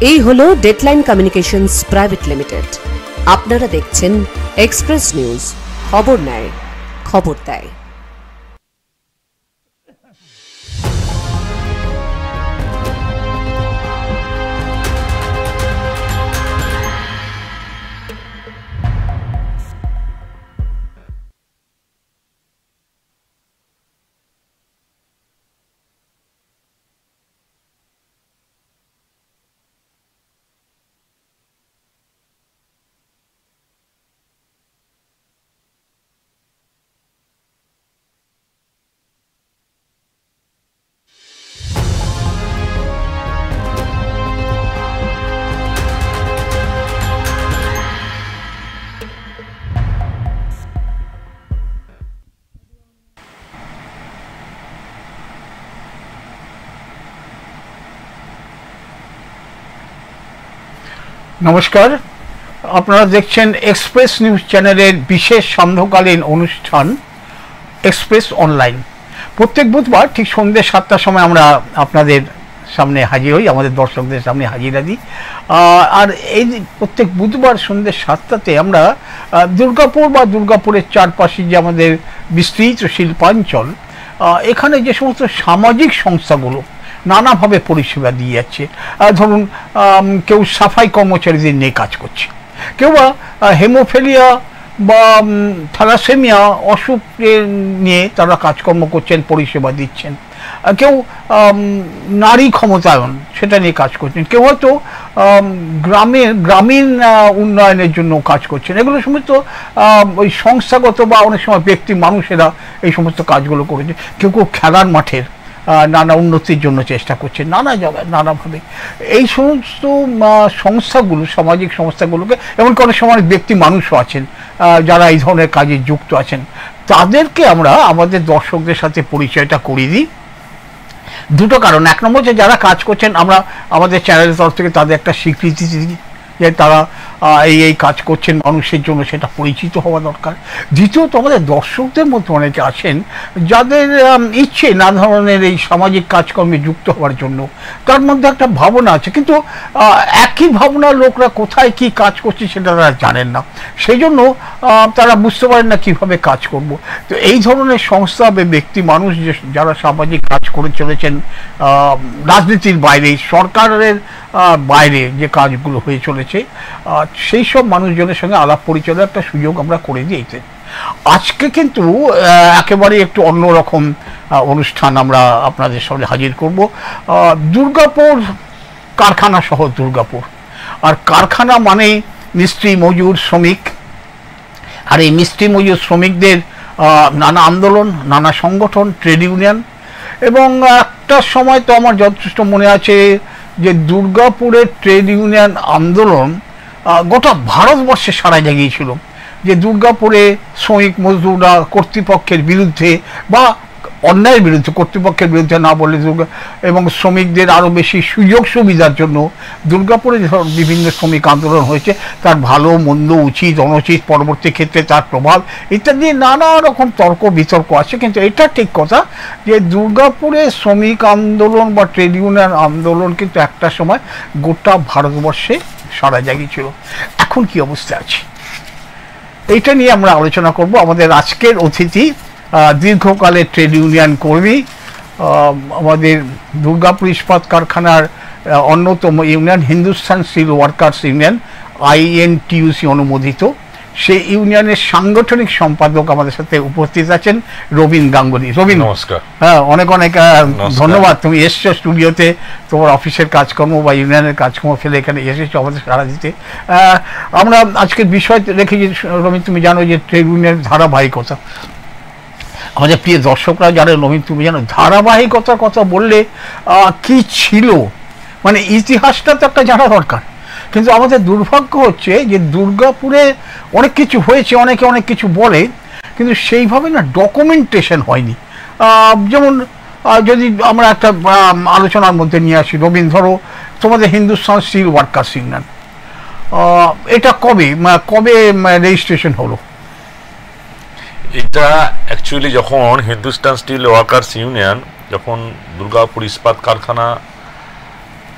এই হলো deadline communications private limited. আপনারা দেখছেন এক্সপ্রেস নিউজ, খবর নেয়, খবর দেয়। নমস্কার, আপনারা দেখছেন এক্সপ্রেস নিউজ চ্যানেলের বিশেষ সান্ধ্যকালীন অনুষ্ঠান এক্সপ্রেস অনলাইন। প্রত্যেক বুধবার ঠিক সন্ধ্যে 7টার সময় আমরা আপনাদের সামনে হাজির হই, আমাদের দর্শকদের সামনে হাজিরা দিই। আর এই প্রত্যেক বুধবার সন্ধ্যে 7টাতে আমরা দুর্গাপুর বা দুর্গাপুরের চারপাশে যে আমাদের বিস্তৃত শিল্পাঞ্চল, এখানে যে সমস্ত সামাজিক সংস্থাগুলো নানাভাবে পরিষেবা দিয়ে যাচ্ছে, ধরুন কেউ সাফাই কর্মচারীদের নিয়ে কাজ করছে, কেউ বা হেমোফিলিয়া বা থ্যালাসেমিয়া অসুখ নিয়ে তারা কাজকর্ম করছেন, পরিষেবা দিচ্ছেন, কেউ নারী ক্ষমতায়ন সেটা নিয়ে কাজ করছেন, কেউ হয়তো গ্রামীণ উন্নয়নের জন্য কাজ করছেন। এগুলো সমস্ত ওই সংস্থাগত বা অনেক সময় ব্যক্তি মানুষেরা এই সমস্ত কাজগুলো করেছে। কেউ কেউ খেলার মাঠের নানা উন্নতির জন্য চেষ্টা করছে, নানা জায়গায় নানাভাবে। এই সমস্ত সংস্থাগুলো, সামাজিক সংস্থাগুলোকে, এমনকি অনেক সময় ব্যক্তি মানুষও আছেন যারা এই ধরনের কাজে যুক্ত আছেন, তাদেরকে আমরা আমাদের দর্শকদের সাথে পরিচয়টা করিয়ে দিই। দুটো কারণ। এক নম্বর, যে যারা কাজ করছেন আমরা আমাদের চ্যানেলের তরফ থেকে তাদের একটা স্বীকৃতি দিই যে তারা এই কাজ করছেন মানুষের জন্য, সেটা পরিচিত হওয়া দরকার। দ্বিতীয়ত, আমাদের দর্শকদের মধ্যে অনেকে আছেন যাদের ইচ্ছে না ধরনের এই সামাজিক কাজকর্মে যুক্ত হওয়ার জন্য, তার মধ্যে একটা ভাবনা আছে, কিন্তু একই ভাবনার লোকরা কোথায় কি কাজ করছে সেটা তারা জানেন না, সেই জন্য তারা বুঝতে পারেন না কিভাবে কাজ করব। তো এই ধরনের সংস্থা বা ব্যক্তি মানুষ যারা সামাজিক কাজ করে চলেছেন, রাজনীতির বাইরে, সরকারের বাইরে যে কাজগুলো হয়ে চলেছে, সেই সব মানুষজনের সঙ্গে আলাপ পরিচয়ের একটা সুযোগ আমরা করে দিয়েছি। আজকে কিন্তু একেবারে একটু অন্যরকম অনুষ্ঠান আমরা আপনাদের সামনে হাজির করব। দুর্গাপুর কারখানা শহর দুর্গাপুর, আর কারখানা মানে মিস্ত্রি, মজুর, শ্রমিক। আর এই মিস্ত্রি, মজুর, শ্রমিকদের নানা আন্দোলন, নানা সংগঠন, ট্রেড ইউনিয়ন, এবং একটা সময় তো আমার যথেষ্ট মনে আছে যে দুর্গাপুরের ট্রেড ইউনিয়ন আন্দোলন গোটা ভারতবর্ষে সাড়া জাগিয়েছিল, যে দুর্গাপুরে শ্রমিক মজদুররা কর্তৃপক্ষের বিরুদ্ধে বা অন্যায়ের বিরুদ্ধে, কর্তৃপক্ষের বিরুদ্ধে না বলে এবং শ্রমিকদের আরও বেশি সুযোগ সুবিধার জন্য দুর্গাপুরে বিভিন্ন শ্রমিক আন্দোলন হয়েছে, তার ভালো মন্দ, উচিত অনুচিত, পরবর্তী ক্ষেত্রে তার প্রভাব ইত্যাদি নানা রকম তর্ক বিতর্ক আছে। কিন্তু এটা ঠিক কথা যে দুর্গাপুরে শ্রমিক আন্দোলন বা ট্রেড ইউনিয়ন আন্দোলন কিন্তু একটা সময় গোটা ভারতবর্ষে সাড়া জাগিয়েছিল। এখন কি অবস্থা আছে এইটা নিয়ে আমরা আলোচনা করব। আমাদের আজকের অতিথি দীর্ঘকালের ট্রেড ইউনিয়ন কর্মী, আমাদের দুর্গাপুর ইস্পাত কারখানার অন্যতম union Hindustan Steel Workers Union, INTUC অনুমোদিত, সেই ইউনিয়নের সাংগঠনিক সম্পাদক আমাদের সাথে উপস্থিত আছেন রবীন গাঙ্গুলি। রবীন, নমস্কার। হ্যাঁ, অনেক অনেক ধন্যবাদ, তুমি এসছো স্টুডিওতে, তোমার অফিসের কাজকর্ম বা ইউনিয়নের কাজকর্ম ফেলে এখানে এসেছো আমাদের সাড়া দিতে। আমরা আজকের বিষয় রেখেছি রবীন, তুমি জানো যে ট্রেড ইউনিয়নের ধারাবাহিকতা, আমাদের প্রিয় দর্শকরা যারা, নবীন তুমি জানো ধারাবাহিকতার কথা বললে কি ছিল, মানে ইতিহাসটা তো একটা জানা দরকার। কিন্তু আমাদের দুর্ভাগ্য হচ্ছে যে দুর্গাপুরে অনেক কিছু হয়েছে, অনেকে অনেক কিছু বলে, কিন্তু সেইভাবে না ডকুমেন্টেশন হয়নি। যেমন যদি আমরা একটা আলোচনার মধ্যে নিয়ে আসি, রবীন, ধরো তোমাদের হিন্দুস্তান স্টিল ওয়ার্কার্স ইউনিয়ন, এটা কবে রেজিস্ট্রেশন হলো? এটা অ্যাকচুয়ালি যখন হিন্দুস্তান স্টিল ওয়ার্কার্স ইউনিয়ন, যখন দুর্গাপুর ইস্পাত কারখানা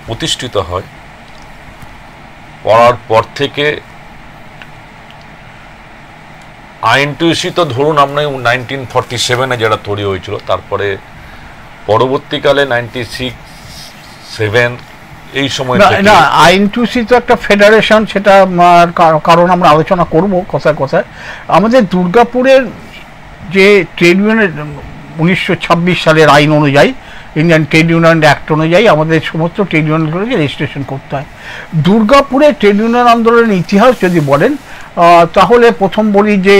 প্রতিষ্ঠিত হয় পড়ার পর থেকে আইএনটিইউসি তো ধরুন আমরা 1947-এ যেটা তৈরি হয়েছিল, তারপরে পরবর্তীকালে 96-7 এই সময় না, আইএনটিইউসি তো একটা ফেডারেশন, সেটা কারণ আমরা আলোচনা করব কথায় কথায়। আমাদের দুর্গাপুরের যে ট্রেড ইউনিয়নের 1926 সালের আইন অনুযায়ী, ইন্ডিয়ান ট্রেড ইউনিয়ন অ্যাক্ট অনুযায়ী আমাদের সমস্ত ট্রেড ইউনিয়নগুলোকে রেজিস্ট্রেশন করতে হয়। দুর্গাপুরে ট্রেড ইউনিয়ন আন্দোলনের ইতিহাস যদি বলেন তাহলে প্রথম বলি যে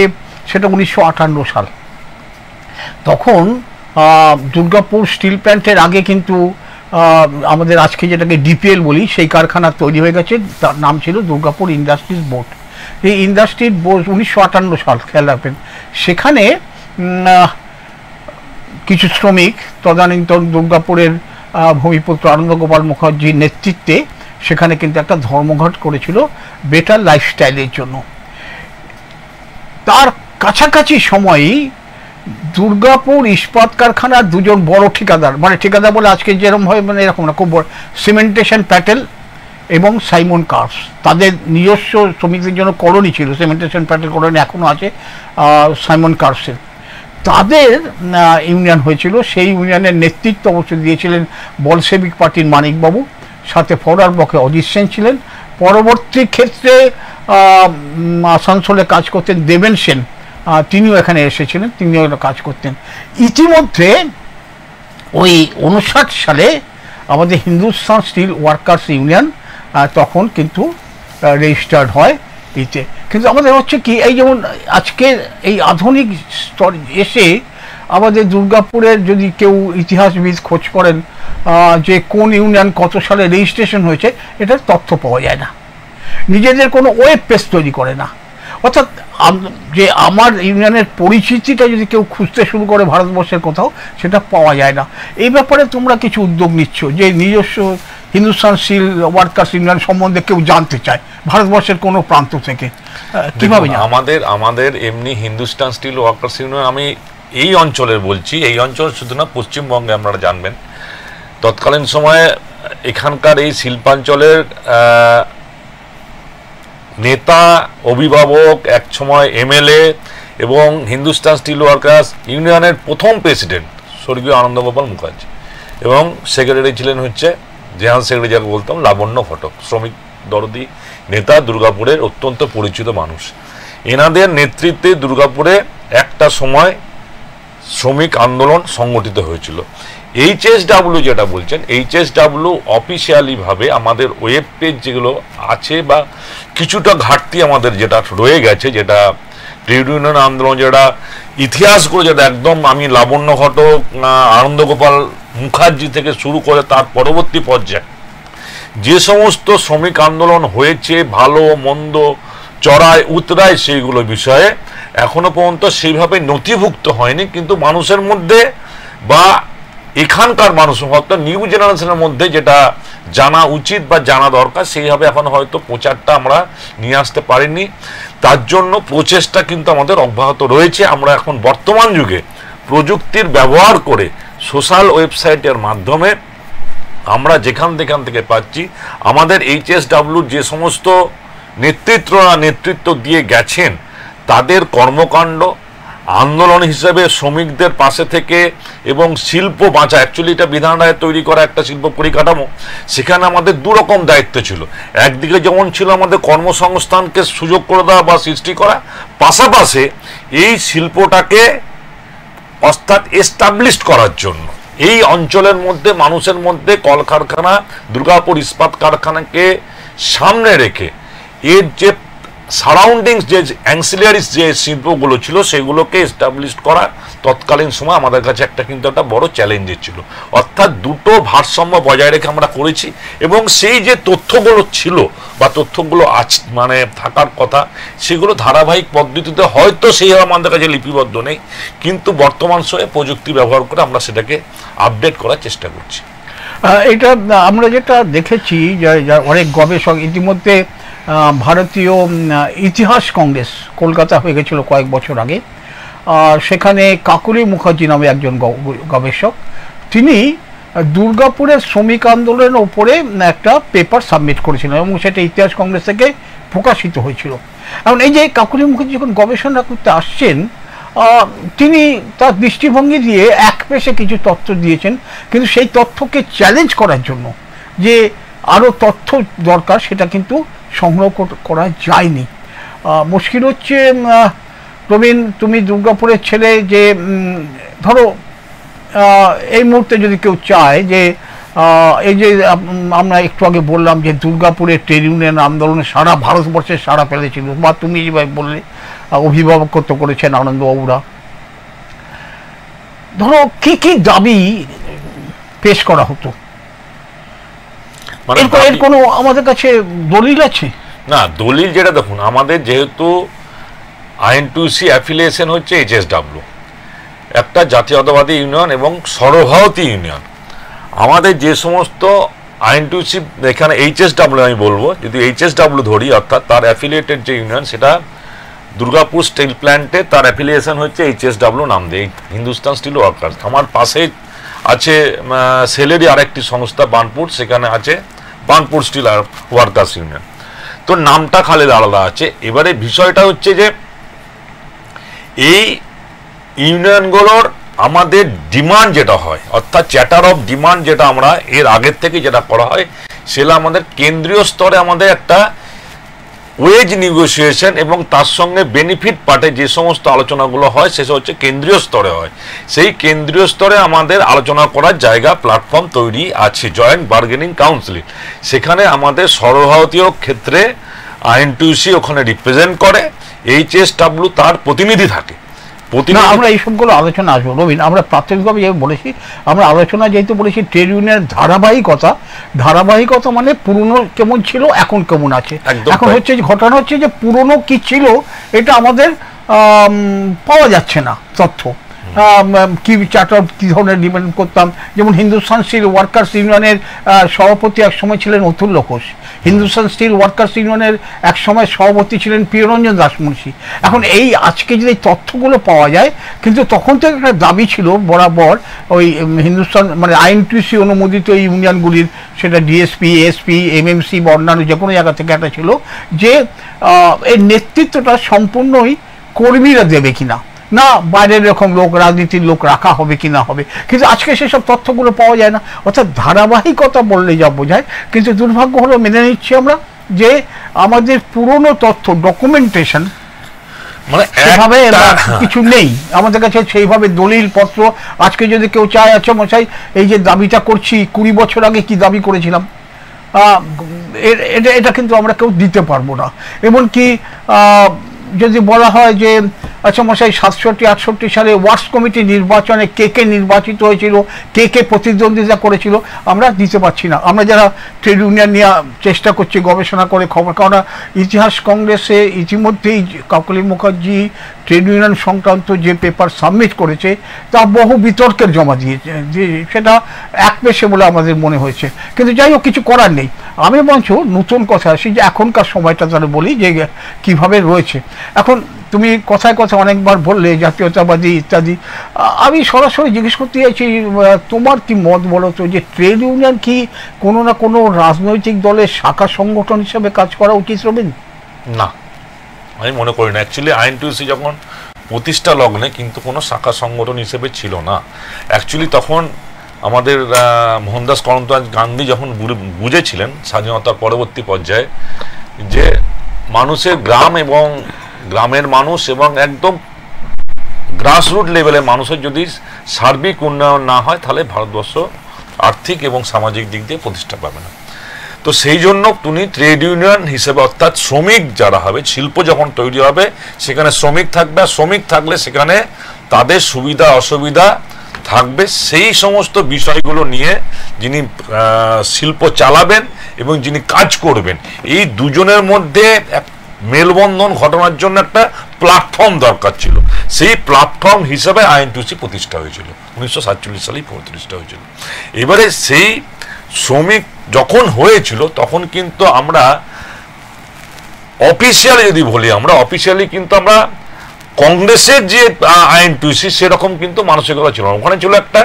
সেটা 1958 সাল। তখন দুর্গাপুর স্টিল প্ল্যান্টের আগে কিন্তু আমাদের আজকে যেটাকে ডিপিএল বলি, সেই কারখানা তৈরি হয়ে গেছে, তার নাম ছিল দুর্গাপুর ইন্ডাস্ট্রিজ বোর্ড। এই ইন্ডাস্ট্রিজ বোর্ড 1958 সাল, খেয়াল রাখবেন। সেখানে কিছু শ্রমিক, তদানীন্তন দুর্গাপুরের ভূমিপুত্র আনন্দগোপাল মুখার্জির নেতৃত্বে সেখানে কিন্তু একটা ধর্মঘট করেছিল বেটার লাইফস্টাইলের জন্য। তার কাছাকাছি সময়ই দুর্গাপুর ইস্পাত কারখানার দুজন বড় ঠিকাদার, মানে ঠিকাদার বলে আজকে যেরকম হয় মানে এরকম না, খুব বড়, সিমেন্টেশন প্যাটেল এবং সাইমন কার্স, তাদের নিজস্ব শ্রমিকদের জন্য কলোনি ছিল। সিমেন্টেশন প্যাটেল কলোনি এখনও আছে সাইমন কার্সের। তাদের ইউনিয়ন হয়েছিল। সেই ইউনিয়নের নেতৃত্ব অবশ্য দিয়েছিলেন বলশেবিক পার্টির মানিকবাবু, সাথে ফরওয়ার্ড ব্লকে অজিত সেন ছিলেন। পরবর্তী ক্ষেত্রে আসানসোলে কাজ করতেন দেবেন সেন, তিনিও এখানে এসেছিলেন, তিনিও কাজ করতেন। ইতিমধ্যে ওই 59 সালে আমাদের হিন্দুস্তান স্টিল ওয়ার্কার্স ইউনিয়ন তখন কিন্তু রেজিস্টার্ড হয় এতে। কিন্তু আমাদের হচ্ছে কি, এই যেমন আজকে এই আধুনিক স্তর এসে আমাদের দুর্গাপুরের যদি কেউ ইতিহাসবিদ খোঁজ করেন যে কোন ইউনিয়ন কত সালে রেজিস্ট্রেশন হয়েছে, এটার তথ্য পাওয়া যায় না। নিজেদের কোনো ওয়েব পেজ তৈরি করে না। অর্থাৎ যে আমার ইউনিয়নের পরিচিতিটা যদি কেউ খুঁজতে শুরু করে ভারতবর্ষের কোথাও, সেটা পাওয়া যায় না। এই ব্যাপারে তোমরা কিছু উদ্যোগ নিচ্ছ যে নিজস্ব হিন্দুস্তান স্টিল ওয়ার্কার্স ইউনিয়ন সম্বন্ধে কেউ জানতে চায় ভারতবর্ষের কোনো প্রান্ত থেকে, কিভাবে? আমাদের এমনি হিন্দুস্তান স্টিল ওয়ার্কার্স ইউনিয়ন, আমি এই অঞ্চলের বলছি, এই অঞ্চল শুধু না পশ্চিমবঙ্গে আপনারা জানবেন তৎকালীন সময়ে এখানকার এই শিল্পাঞ্চলের নেতা, অভিভাবক, এক সময় এমএলএ এবং হিন্দুস্তান স্টিল ওয়ার্কার্স ইউনিয়নের প্রথম প্রেসিডেন্ট স্বর্গীয় আনন্দগোপাল মুখার্জি, এবং সেক্রেটারি ছিলেন হচ্ছে জেনারেল সেক্রেটারি যাকে বলতাম লাবণ্য ঘটক, শ্রমিক দরদি নেতা, দুর্গাপুরের অত্যন্ত পরিচিত মানুষ। এনাদের নেতৃত্বে দুর্গাপুরে একটা সময় শ্রমিক আন্দোলন সংগঠিত হয়েছিল। এইচএসডাব্লিউ যেটা বলছেন, এইচএসডাব্লিউ অফিসিয়ালিভাবে আমাদের ওয়েব পেজ যেগুলো আছে বা কিছুটা ঘাটতি আমাদের যেটা রয়ে গেছে, যেটা ট্রেড ইউনিয়ন আন্দোলন যেটা ইতিহাসগুলো, যেটা একদম আমি লাবণ্য ঘটক, আনন্দগোপাল মুখার্জি থেকে শুরু করে তার পরবর্তী পর্যায়ে যে সমস্ত শ্রমিক আন্দোলন হয়েছে, ভালো মন্দ, চড়াই উতরাই, সেইগুলো বিষয়ে এখনো পর্যন্ত সেইভাবে নথিভুক্ত হয়নি। কিন্তু মানুষের মধ্যে বা এখানকার মানুষ হয়তো নিউ জেনারেশনের মধ্যে যেটা জানা উচিত বা জানা দরকার, সেইভাবে এখন হয়তো প্রচারটা আমরা নিয়ে আসতে পারিনি। তার জন্য প্রচেষ্টা কিন্তু আমাদের অব্যাহত রয়েছে। আমরা এখন বর্তমান যুগে প্রযুক্তির ব্যবহার করে সোশ্যাল ওয়েবসাইটের মাধ্যমে আমরা যেখান থেকে পাচ্ছি, আমাদের এইচএসডাব্লিউর যে সমস্ত নেতৃত্ব দিয়ে গেছেন তাদের কর্মকাণ্ড, আন্দোলন হিসেবে শ্রমিকদের পাশে থেকে এবং শিল্প বাঁচা, অ্যাকচুয়ালি এটা বিধান রায় তৈরি করা একটা শিল্প পরিকাঠামো, সেখানে আমাদের দুরকম দায়িত্ব ছিল। একদিকে যেমন ছিল আমাদের কর্মসংস্থানকে সুযোগ করে দেওয়া বা সৃষ্টি করা, পাশাপাশি এই শিল্পটাকে অর্থাৎ এস্টাবলিশড করার জন্য এই অঞ্চলের মধ্যে মানুষের মধ্যে কলকারখানা, দুর্গাপুর ইস্পাত কারখানাকে সামনে রেখে এর যে সারাউন্ডিংস, যে অ্যান্সিলারিস যে শিল্পগুলো ছিল সেগুলোকে এস্টাবলিশ করা তৎকালীন সময় আমাদের কাছে কিন্তু একটা বড় চ্যালেঞ্জের ছিল। অর্থাৎ দুটো ভারসাম্য বজায় রেখে আমরা করেছি, এবং সেই যে তথ্যগুলো ছিল বা তথ্যগুলো মানে থাকার কথা, সেগুলো ধারাবাহিক পদ্ধতিতে হয়তো সেইভাবে আমাদের কাছে লিপিবদ্ধ নেই, কিন্তু বর্তমান সময়ে প্রযুক্তি ব্যবহার করে আমরা সেটাকে আপডেট করার চেষ্টা করছি। এটা আমরা যেটা দেখেছি, অনেক গবেষক ইতিমধ্যে ভারতীয় ইতিহাস কংগ্রেস কলকাতা হয়ে গেছিল কয়েক বছর আগে, সেখানে কাকুলি মুখার্জি নামে একজন গবেষক, তিনি দুর্গাপুরের শ্রমিক আন্দোলনের ওপরে একটা পেপার সাবমিট করেছিলেন এবং সেটা ইতিহাস কংগ্রেস থেকে প্রকাশিত হয়েছিল। এখন এই যে কাকলি মুখার্জি যখন গবেষণা করতে আসছেন, তিনি তার দৃষ্টিভঙ্গি দিয়ে এক পেশে কিছু তথ্য দিয়েছেন, কিন্তু সেই তথ্যকে চ্যালেঞ্জ করার জন্য যে আরও তথ্য দরকার সেটা কিন্তু সংগ্রহ করা যায়নি। মুশকিল হচ্ছে প্রবীণ, তুমি দুর্গাপুরের ছেলে, যে ধরো এই মুহূর্তে যদি কেউ চায় যে এই যে আমরা একটু আগে বললাম যে দুর্গাপুরের ট্রেড ইউনিয়ন আন্দোলনে সারা ভারতবর্ষে সাড়া ফেলেছিল, বা তুমি যেভাবে বললে অভিভাবকত্ব করেছেন আনন্দবাবুরা, ধরো কি কি দাবি পেশ করা হতো, এর কোনো আমাদের কাছে দলিল আছে? না, দলিল যেটা দেখুন, আমাদের যেহেতু আইএনটিইউসি অ্যাফিলিয়েশন হচ্ছে এইচএসডব্লিউ, একটা জাতীয়তাবাদী ইউনিয়ন এবং সর্বভারতীয় ইউনিয়ন। আমাদের যে সমস্ত আইএনটিইউসি, এখানে এইচএসডব্লিউ আমি বলবো, যদি এইচএসডব্লিউ ধরি অর্থাৎ তার অ্যাফিলিয়েটেড যে ইউনিয়ন, সেটা দুর্গাপুর স্টিল প্ল্যান্টে তার অ্যাফিলিয়েশন হচ্ছে এইচএসডব্লিউ নাম দিয়ে, হিন্দুস্তান স্টিল ওয়ার্কার্স। আমার পাশে আছে সেলেরই আরেকটি সংস্থা বার্নপুর, সেখানে আছে বার্নপুর স্টিল ওয়ার্কার্স ইউনিয়ন। তো নামটা খালি আলাদা আছে। এবারে বিষয়টা হচ্ছে যে এই ইউনিয়নগুলোর আমাদের ডিমান্ড যেটা হয়, অর্থাৎ চ্যাটার অফ ডিমান্ড যেটা আমরা এর আগের থেকে যেটা করা হয়, সেটা আমাদের কেন্দ্রীয় স্তরে আমাদের একটা ওয়েজ নেগোসিয়েশন এবং তার সঙ্গে বেনিফিট পার্টে যে সমস্ত আলোচনাগুলো হয় সেসব হচ্ছে কেন্দ্রীয় স্তরে হয়। সেই কেন্দ্রীয় স্তরে আমাদের আলোচনা করার জায়গা, প্ল্যাটফর্ম তৈরি আছে, জয়েন্ট বার্গেনিং কাউন্সিল। সেখানে আমাদের সর্বভারতীয় ক্ষেত্রে আইএনটিইউসি ওখানে রিপ্রেজেন্ট করে, এইচএসডব্লিউ তার প্রতিনিধি থাকে। আমরা এই সবগুলো আলোচনা আসবো রবীন, আমরা প্রাথমিকভাবে যে বলেছি, আমরা আলোচনা যেহেতু বলেছি ট্রেড ইউনিয়নের ধারাবাহিকতা মানে পুরনো কেমন ছিল এখন কেমন আছে। এখন হচ্ছে ঘটনা হচ্ছে যে পুরনো কি ছিল এটা আমাদের পাওয়া যাচ্ছে না তথ্য, কি চার্টার কি ধরনের ডিমান্ড করতাম। যেমন হিন্দুস্তান স্টিল ওয়ার্কার্স ইউনিয়নের সভাপতি এক সময় ছিলেন অতুল্য ঘোষ, হিন্দুস্তান স্টিল ওয়ার্কার্স ইউনিয়নের এক সময় সভাপতি ছিলেন প্রিয়রঞ্জন দাসমুন্সি। এখন এই আজকে যদি তথ্যগুলো পাওয়া যায়, কিন্তু তখন থেকে একটা দাবি ছিল বরাবর ওই হিন্দুস্তান মানে আইএনটিইউসি অনুমোদিত এই ইউনিয়নগুলির, সেটা ডিএসপি, এসপি, এমএমসি বা অন্যান্য যে কোনো জায়গা থেকে একটা ছিল যে এর নেতৃত্বটা সম্পূর্ণই কর্মীরা দেবে কিনা, না বাইরের এরকম লোক, রাজনীতির লোক রাখা হবে কি না হবে। কিন্তু আজকে সেসব তথ্যগুলো পাওয়া যায় না, অর্থাৎ ধারাবাহিকতা বললে যা বোঝায়। কিন্তু দুর্ভাগ্য হলো, মেনে নিচ্ছি আমরা যে আমাদের পুরনো তথ্য ডকুমেন্টেশন মানে সেভাবে কিছু নেই আমাদের কাছে, সেইভাবে দলিল পত্র। আজকে যদি কেউ চায়, আচ্ছা মশাই এই যে দাবিটা করছি 20 বছর আগে কি দাবি করেছিলাম, এটা কিন্তু আমরা কেউ দিতে পারবো না। এমনকি যদি বলা হয় যে আচ্ছা মশাই 67-68 সালে ওয়ার্কস কমিটি নির্বাচনে কে নির্বাচিত হয়েছিল, কে প্রতিদ্বন্দ্বিতা করেছিল, আমরা দিতে পারছি না। আমরা যারা ট্রেড ইউনিয়ন নিয়ে চেষ্টা করছি গবেষণা করে খবর, কারণ ইতিহাস কংগ্রেসে ইতিমধ্যেই কাকলি মুখার্জি ট্রেড ইউনিয়ন সংক্রান্ত যে পেপার সাবমিট করেছে তা বহু বিতর্কের জমা দিয়েছে, যে সেটা এক পেশে বলে আমাদের মনে হয়েছে। কিন্তু যাই হোক, কিছু করার নেই। আমি বরঞ্চ নতুন কথা আসি যে এখনকার সময়টা তাহলে বলি যে কীভাবে রয়েছে। এখন তুমি কথায় কথা অনেকবার বললে জাতীয়তাবাদী ইত্যাদি, আমি সরাসরি জিজ্ঞেস করতে চাইছি তোমার কি মত বলো তো, যে ট্রেড ইউনিয়ন কি কোনো না কোনো রাজনৈতিক দলের শাখা সংগঠন হিসেবে কাজ করা উচিত রবীন? না, আমি মনে করি না। অ্যাকচুয়ালি আইএনটিইউসি যখন প্রতিষ্ঠা লগ্নে কিন্তু কোনো শাখা সংগঠন হিসেবে ছিল না। অ্যাকচুয়ালি তখন আমাদের মোহনদাস করমচাঁদ গান্ধী যখন বুঝেছিলেন স্বাধীনতার পরবর্তী পর্যায়ে যে মানুষের গ্রামের মানুষ এবং একদম গ্রাসরুট লেভেলের মানুষের যদি সার্বিক উন্নয়ন না হয়, তাহলে ভারতবর্ষ আর্থিক এবং সামাজিক দিক দিয়ে প্রতিষ্ঠা পাবে না। তো সেই জন্য তুমি ট্রেড ইউনিয়ন হিসেবে, অর্থাৎ শ্রমিক যারা হবে, শিল্প যখন তৈরি হবে সেখানে শ্রমিক থাকবে, আর শ্রমিক থাকলে সেখানে তাদের সুবিধা অসুবিধা থাকবে। সেই সমস্ত বিষয়গুলো নিয়ে যিনি শিল্প চালাবেন এবং যিনি কাজ করবেন, এই দুজনের মধ্যে মেলবন্ধন ঘটানোর জন্য একটা প্ল্যাটফর্ম দরকার ছিল। সেই প্ল্যাটফর্ম হিসাবে আইএনটিইউসি প্রতিষ্ঠা হয়েছিল, 1947 সালেই প্রতিষ্ঠা হয়েছিল। এবারে সেই শ্রমিক যখন হয়েছিল তখন কিন্তু আমরা অফিসিয়ালি যদি বলি, আমরা অফিসিয়ালি কিন্তু আমরা কংগ্রেসের যে আইএনটিইউসি সেরকম কিন্তু মানসিকতা ছিল না। ওখানে ছিল একটা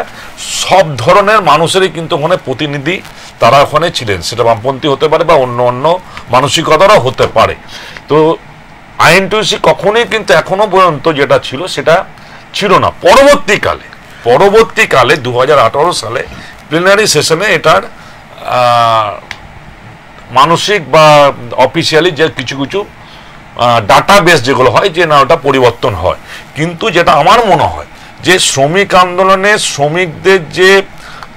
সব ধরনের মানুষেরই কিন্তু ওখানে প্রতিনিধি তারা ওখানে ছিলেন, সেটা বামপন্থী হতে পারে বা অন্য অন্য মানসিকতারও হতে পারে। তো আইএনটিইউসি কখনোই কিন্তু এখনো পর্যন্ত যেটা ছিল সেটা ছিল না। পরবর্তীকালে 2018 সালে প্লেনারি সেশনে এটার মানসিক বা অফিসিয়ালি যে কিছু কিছু ডাটাবেস যেগুলো হয় যে না ওটা পরিবর্তন হয়। কিন্তু যেটা আমার মনে হয় যে শ্রমিক আন্দোলনে শ্রমিকদের যে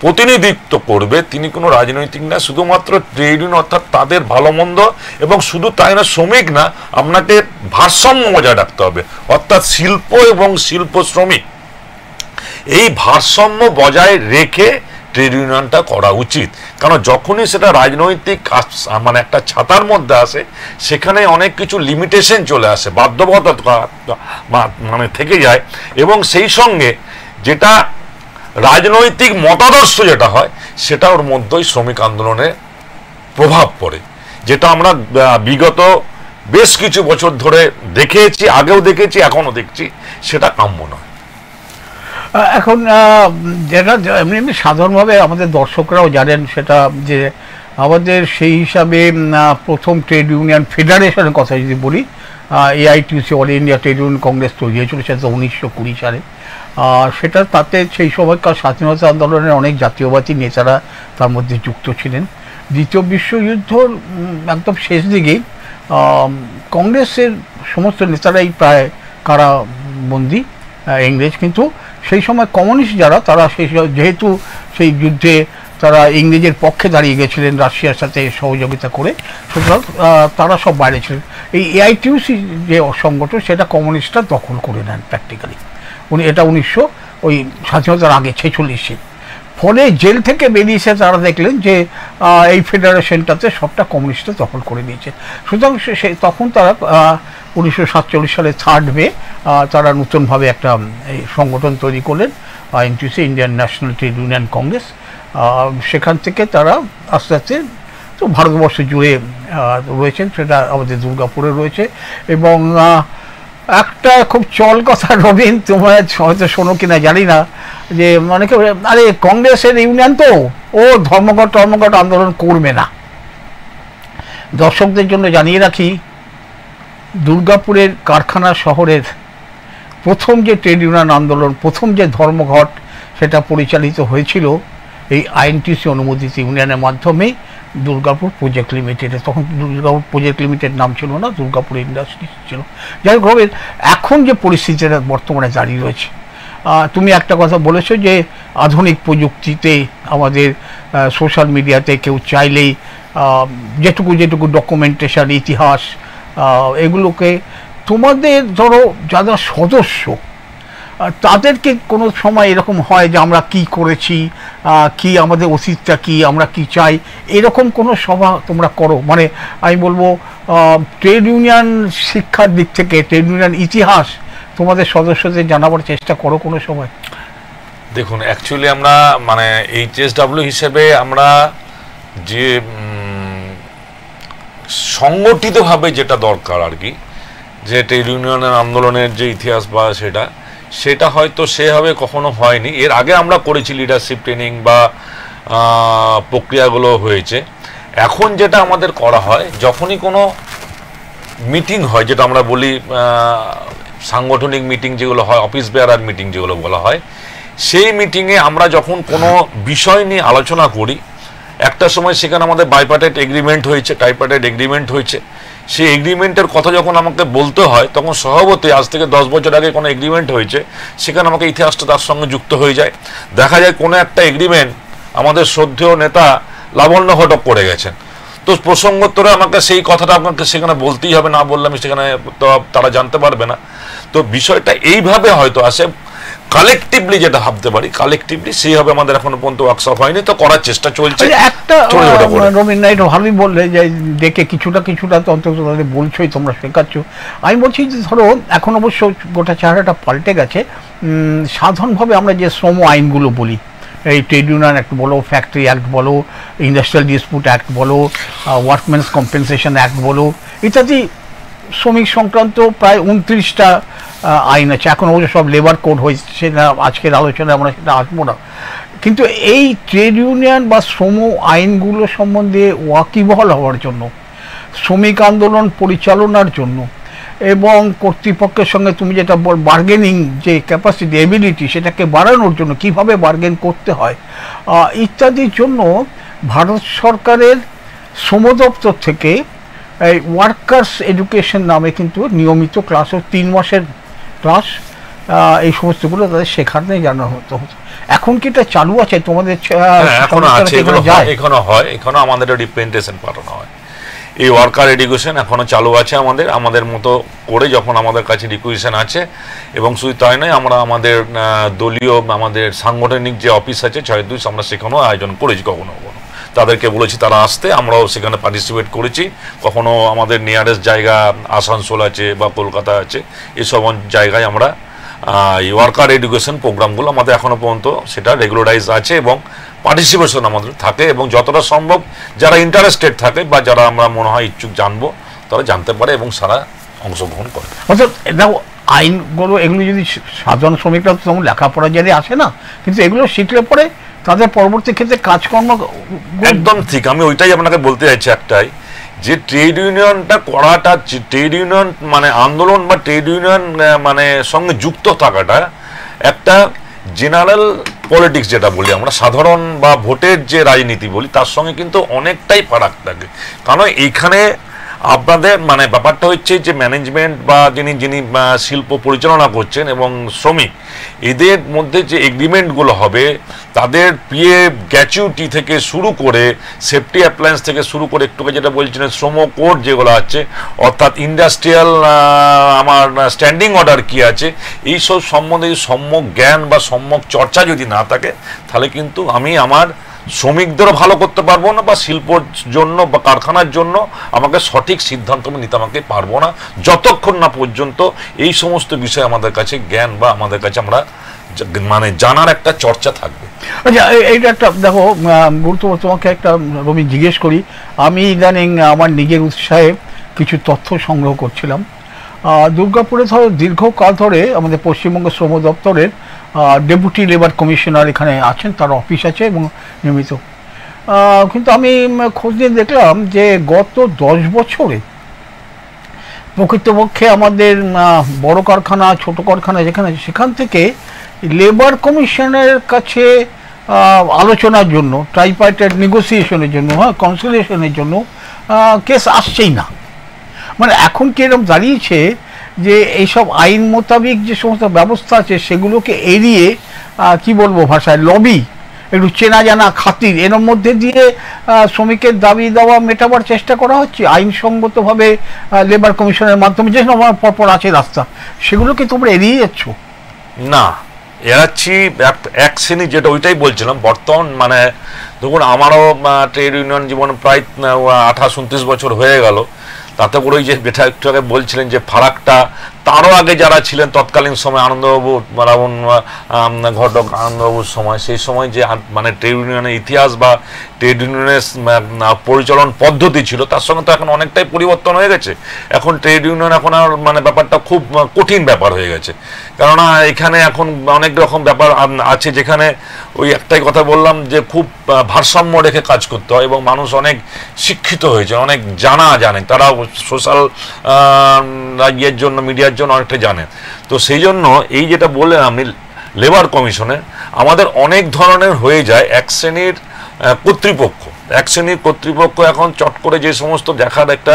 প্রতিনিধিত্ব করবে তিনি কোনো রাজনৈতিক না, শুধুমাত্র ট্রেড ইউনিয়ন, অর্থাৎ তাদের ভালো মন্দ, এবং শুধু তাই না শ্রমিক না, আপনাকে ভারসাম্য বজায় রাখতে হবে, অর্থাৎ শিল্প এবং শিল্প শ্রমিক এই ভারসাম্য বজায় রেখে ট্রেড ইউনিয়নটা করা উচিত। কারণ যখনই সেটা রাজনৈতিক মানে একটা ছাতার মধ্যে আসে সেখানে অনেক কিছু লিমিটেশন চলে আসে, বাধ্যবাধকতা মানে থেকে যায়, এবং সেই সঙ্গে যেটা রাজনৈতিক মতাদর্শ যেটা হয় সেটা ওর মধ্যেই শ্রমিক আন্দোলনের প্রভাব পড়ে, যেটা আমরা বিগত বেশ কিছু বছর ধরে দেখেছি, আগেও দেখেছি, এখনো দেখছি, সেটা কাম্য নয়। এখন যেটা এমনি এমনি সাধারণভাবে আমাদের দর্শকরাও জানেন সেটা যে আমাদের সেই হিসাবে প্রথম ট্রেড ইউনিয়ন ফেডারেশনের কথা যদি বলি, AITUC all India trade union Congress তৈরি হয়েছিল সেটা 1920 সালে। সেটা তাতে সেই সময়কার স্বাধীনতা আন্দোলনের অনেক জাতীয়বাদী নেতারা তার মধ্যে যুক্ত ছিলেন। দ্বিতীয় বিশ্বযুদ্ধর একদম শেষ দিকেই কংগ্রেসের সমস্ত নেতারাই প্রায় কারাবন্দী ইংরেজ, কিন্তু সেই সময় কমিউনিস্ট যারা তারা সেই যেহেতু সেই যুদ্ধে তারা ইংরেজের পক্ষে দাঁড়িয়ে গেছিলেন রাশিয়ার সাথে সহযোগিতা করে, সুতরাং তারা সব বাইরে ছিলেন। এই এআইটিউসি যে সংগঠন সেটা কমিউনিস্টরা দখল করে নেন প্র্যাকটিক্যালি। এটা 1900 ওই স্বাধীনতার আগে 46-এ। ফলে জেল থেকে বেরিয়েছে তারা দেখলেন যে এই ফেডারেশনটাতে সবটা কমিউনিস্টরা দখল করে নিয়েছে। সুতরাং তখন তারা 1947 সালে 3 মে তারা নতুনভাবে একটা এই সংগঠন তৈরি করলেন, INTUC, Indian national trade union Congress. সেখান থেকে তারা আস্তে আস্তে তো ভারতবর্ষ জুড়ে রয়েছেন, সেটা আমাদের দুর্গাপুরে রয়েছে। এবং একটা খুব চল কথা রবীন, তোমরা হয়তো শোনো কিনা জানি না, যে অনেকে আরে কংগ্রেসের ইউনিয়ন তো ও ধর্মঘট আন্দোলন করবে না। দর্শকদের জন্য জানিয়ে রাখি, দুর্গাপুরের কারখানা শহরের প্রথম যে ট্রেড ইউনিয়ন আন্দোলন, প্রথম যে ধর্মঘট, সেটা পরিচালিত হয়েছিল এই আইএনটিইউসি অনুমোদিত ইউনিয়নের মাধ্যমে দুর্গাপুর প্রজেক্ট লিমিটেডে। তখন দুর্গাপুর প্রজেক্ট লিমিটেড নাম ছিল না, দুর্গাপুর ইন্ডাস্ট্রিজ ছিল। যাই হোক, এখন যে পরিস্থিতিটা বর্তমানে দাঁড়িয়ে রয়েছে, তুমি একটা কথা বলেছো যে আধুনিক প্রযুক্তিতে আমাদের সোশ্যাল মিডিয়াতে কেউ চাইলেই যেটুকু ডকুমেন্টেশন, ইতিহাস, এগুলোকে তোমাদের ধরো যারা সদস্য তাদেরকে কোনো সময় এরকম হয় যে আমরা কি করেছি, কি আমাদের অতীতটা কি, আমরা কি চাই, এরকম কোনো সভা তোমরা করো? মানে আমি বলবো ট্রেড ইউনিয়ন শিক্ষার দিক থেকে ট্রেড ইউনিয়ন ইতিহাস তোমাদের সদস্যদের জানাবার চেষ্টা করো কোনো সময়? দেখুন, অ্যাকচুয়ালি আমরা মানে এইচএসডব্লিউ হিসেবে আমরা যে সংগঠিতভাবে যেটা দরকার আর কি, যে ট্রেড ইউনিয়নের আন্দোলনের যে ইতিহাস বা সেটা হয়তো সেভাবে কখনো হয়নি। এর আগে আমরা করেছি লিডারশিপ ট্রেনিং বা প্রক্রিয়াগুলো হয়েছে। এখন যেটা আমাদের করা হয়, যখনই কোনো মিটিং হয়, যেটা আমরা বলি সাংগঠনিক মিটিং যেগুলো হয়, অফিস বেয়ারার মিটিং যেগুলো বলা হয়, সেই মিটিংয়ে আমরা যখন কোনো বিষয় নিয়ে আলোচনা করি, একটা সময় সেখানে আমাদের বাইপার্টাইট এগ্রিমেন্ট হয়েছে, ট্রাইপার্টাইট এগ্রিমেন্ট হয়েছে। সেই এগ্রিমেন্টের কথা যখন আমাকে বলতে হয়, তখন স্বভাবতই আজ থেকে 10 বছর আগে কোনো এগ্রিমেন্ট হয়েছে, সেখানে আমাকে ইতিহাসটা তার সঙ্গে যুক্ত হয়ে যায়। দেখা যায় কোনো একটা এগ্রিমেন্ট আমাদের শ্রদ্ধেয় নেতা লাবণ্য ঘটক করে গেছেন, তো প্রসঙ্গোত্তরে আমাকে সেই কথাটা আপনাকে সেখানে বলতেই হবে, না বললে আমি সেখানে তো তারা জানতে পারবে না। তো বিষয়টা এইভাবে হয়তো আসে, কালেকটিভলি যেটা ভাবতে পারি, কালেকটিভলি সেইভাবে আমাদের এখনো পর্যন্ত ওয়ার্কশপ হয়নি, তো করার চেষ্টা চলছে। একটা রবীন্দ্র এটা ভালোই বললে যে দেখে কিছুটা তো অন্তত তাদের বলছোই, তোমরা শেখাচ্ছ। আমি বলছি যে ধরো এখন অবশ্য গোটা চেহারাটা পাল্টে গেছে। সাধারণভাবে আমরা যে শ্রম আইনগুলো বলি, এই ট্রেড ইউনিয়ন অ্যাক্ট বলো, ফ্যাক্টরি অ্যাক্ট বলো, ইন্ডাস্ট্রিয়াল ডিসপিউট অ্যাক্ট বলো, ওয়ার্কম্যানস কম্পেনসেশন অ্যাক্ট বলো, ইত্যাদি শ্রমিক সংক্রান্ত প্রায় 29টা আইন আছে। এখন অবশ্য সব লেবার কোড হয়েছে, সেটা আজকের আলোচনায় আমরা সেটা আসবো না। কিন্তু এই ট্রেড ইউনিয়ন বা শ্রম আইনগুলো সম্বন্ধে ওয়াকিবহাল হওয়ার জন্য, শ্রমিক আন্দোলন পরিচালনার জন্য এবং কর্তৃপক্ষের সঙ্গে তুমি যেটা বার্গেনিং যে ক্যাপাসিটি এবিলিটি সেটাকে বাড়ানোর জন্য কিভাবে বার্গেন করতে হয় ইত্যাদির জন্য ভারত সরকারের শ্রম দপ্তর থেকে এই ওয়ার্কার্স এডুকেশন নামে কিন্তু নিয়মিত ক্লাসও 3 মাসের ক্লাস এই সমস্তগুলো তাদের শেখাতে জানা হতো। এখন কি এটা চালু আছে তোমাদের? এখনো আছে, এখনো হয়, এখনো আমাদের রিপ্রেজেন্টেশন পাঠানো হয়। এই ওয়ার্কার এডুকেশন এখনো চালু আছে আমাদের মতো করে, যখন আমাদের কাছে রিকুয়েশন আছে। এবং শুধু তাই নয়, আমরা আমাদের দলীয় আমাদের সাংগঠনিক যে অফিস আছে 6-2 আমরা সেখানেও আয়োজন করেছি, কখনো কখনো তাদেরকে বলেছি তারা আসতে, আমরাও সেখানে পার্টিসিপেট করেছি। কখনো আমাদের নিয়ারেস্ট জায়গা আসানসোল আছে বা কলকাতা আছে, এসব জায়গায় আমরা এই ওয়ার্কার এডুকেশন প্রোগ্রামগুলো আমাদের এখনো পর্যন্ত সেটা রেগুলারাইজ আছে এবং পার্টিসিপেশন আমাদের থাকে। এবং যতটা সম্ভব যারা ইন্টারেস্টেড থাকে বা যারা আমরা মনে হয় ইচ্ছুক জানবো, তারা জানতে পারে এবং সারা অংশগ্রহণ করে। অর্থাৎ দেখো আইনগুলো এগুলো যদি সাধারণ শ্রমিকরা তো তেমন লেখাপড়া যদি আসে না, কিন্তু এগুলো শিখলে পরে তাদের পরবর্তী ক্ষেত্রে কাজকর্ম একদম ঠিক। আমি ওইটাই আপনাকে বলতে চাইছি, একটাই যে ট্রেড ইউনিয়নটা করাটা, ট্রেড ইউনিয়ন মানে আন্দোলন বা ট্রেড ইউনিয়ন মানে সঙ্গে যুক্ত থাকাটা একটা জেনারেল পলিটিক্স যেটা বলি আমরা, সাধারণ বা ভোটের যে রাজনীতি বলি, তার সঙ্গে কিন্তু অনেকটাই ফারাক থাকে। কারণ এইখানে আপনাদের মানে ব্যাপারটা হচ্ছে যে ম্যানেজমেন্ট বা যিনি শিল্প পরিচালনা করছেন এবং শ্রমিক, এদের মধ্যে যে এগ্রিমেন্টগুলো হবে, তাদের পিএফ গ্র্যাচুইটি থেকে শুরু করে সেফটি অ্যাপ্লায়েন্স থেকে শুরু করে একটু যেটা বলছিলেন শ্রম কোড যেগুলো আছে, অর্থাৎ ইন্ডাস্ট্রিয়াল আমার স্ট্যান্ডিং অর্ডার কি আছে, এইসব সম্বন্ধে সম্যক জ্ঞান বা সম্যক চর্চা যদি না থাকে, তাহলে কিন্তু আমি আমার শ্রমিকদেরও ভালো করতে পারবো না বা শিল্পর জন্য বা কারখানার জন্য আমাকে সঠিক সিদ্ধান্ত নিতে আমাকে পারবো না, যতক্ষণ না পর্যন্ত এই সমস্ত বিষয় আমাদের কাছে জ্ঞান বা আমাদের কাছে আমরা মানে জানার একটা চর্চা থাকবে। আচ্ছা, এইটা একটা দেখো গুরুত্বপূর্ণ। তোমাকে একটা রবি জিজ্ঞেস করি, আমি ইদানিং আমার নিজের উৎসাহে কিছু তথ্য সংগ্রহ করছিলাম। দুর্গাপুরে ধরো দীর্ঘকাল ধরে আমাদের পশ্চিমবঙ্গ শ্রম দপ্তরের ডেপুটি লেবার কমিশনার এখানে আছেন, তার অফিস আছে এবং নিয়মিত। কিন্তু আমি খোঁজ নিয়ে দেখলাম যে গত 10 বছরে প্রকৃতপক্ষে আমাদের বড় কারখানা, ছোট কারখানা যেখানে আছে, সেখান থেকে লেবার কমিশনের কাছে আলোচনার জন্য, ট্রাইপার্টাইট নেগোসিয়েশনের জন্য, কনসিলিয়েশনের জন্য কেস আসছেই না। মানে এখন কি এরকম দাঁড়িয়েছে যে এইসব আইন মোতাবিক যে সমস্ত ব্যবস্থা আছে সেগুলোকে এড়িয়ে কি বলবো ভাষায় লবি, একটু চেনা জানা খাতির, এর মধ্যে দিয়ে শ্রমিকের দাবি দাওয়া মেটাবার চেষ্টা করা হচ্ছে আইনসঙ্গতভাবে লেবার কমিশনের মাধ্যমে, যে আমার পরপর আছে রাস্তা, সেগুলোকে তোমরা এড়িয়ে যাচ্ছ? না, এড়াচ্ছি এক শ্রেণী, যেটা ওইটাই বলছিলাম। বর্তমান মানে দেখুন, আমারও ট্রেড ইউনিয়ন জীবন প্রায় 28-29 বছর হয়ে গেল। তাতে করে ওই যে বেটা একটু আগে বলছিলেন যে ফারাকটা, তারও আগে যারা ছিলেন তৎকালীন সময় আনন্দবাবু রাবণ ঘটক আনন্দবাবুর সময়, সেই সময় যে মানে ট্রেড ইউনিয়নের ইতিহাস বা ট্রেড ইউনিয়নের পরিচালন পদ্ধতি ছিল, তার সঙ্গে তো এখন অনেকটাই পরিবর্তন হয়ে গেছে। এখন ট্রেড ইউনিয়ন এখন আর মানে ব্যাপারটা খুব কঠিন ব্যাপার হয়ে গেছে। কেননা এখানে এখন অনেক রকম ব্যাপার আছে, যেখানে ওই একটাই কথা বললাম যে খুব ভারসাম্য রেখে কাজ করতে হয় এবং মানুষ অনেক শিক্ষিত হয়েছে, অনেক জানেন, তারা সোশ্যাল ইয়ের জন্য, মিডিয়ার জন্য অনেকটা জানেন। তো সেই জন্য এই যেটা বললেন আপনি লেবার কমিশনের, আমাদের অনেক ধরনের হয়ে যায় এক শ্রেণীর কর্তৃপক্ষ। এখন চট করে যে সমস্ত দেখার একটা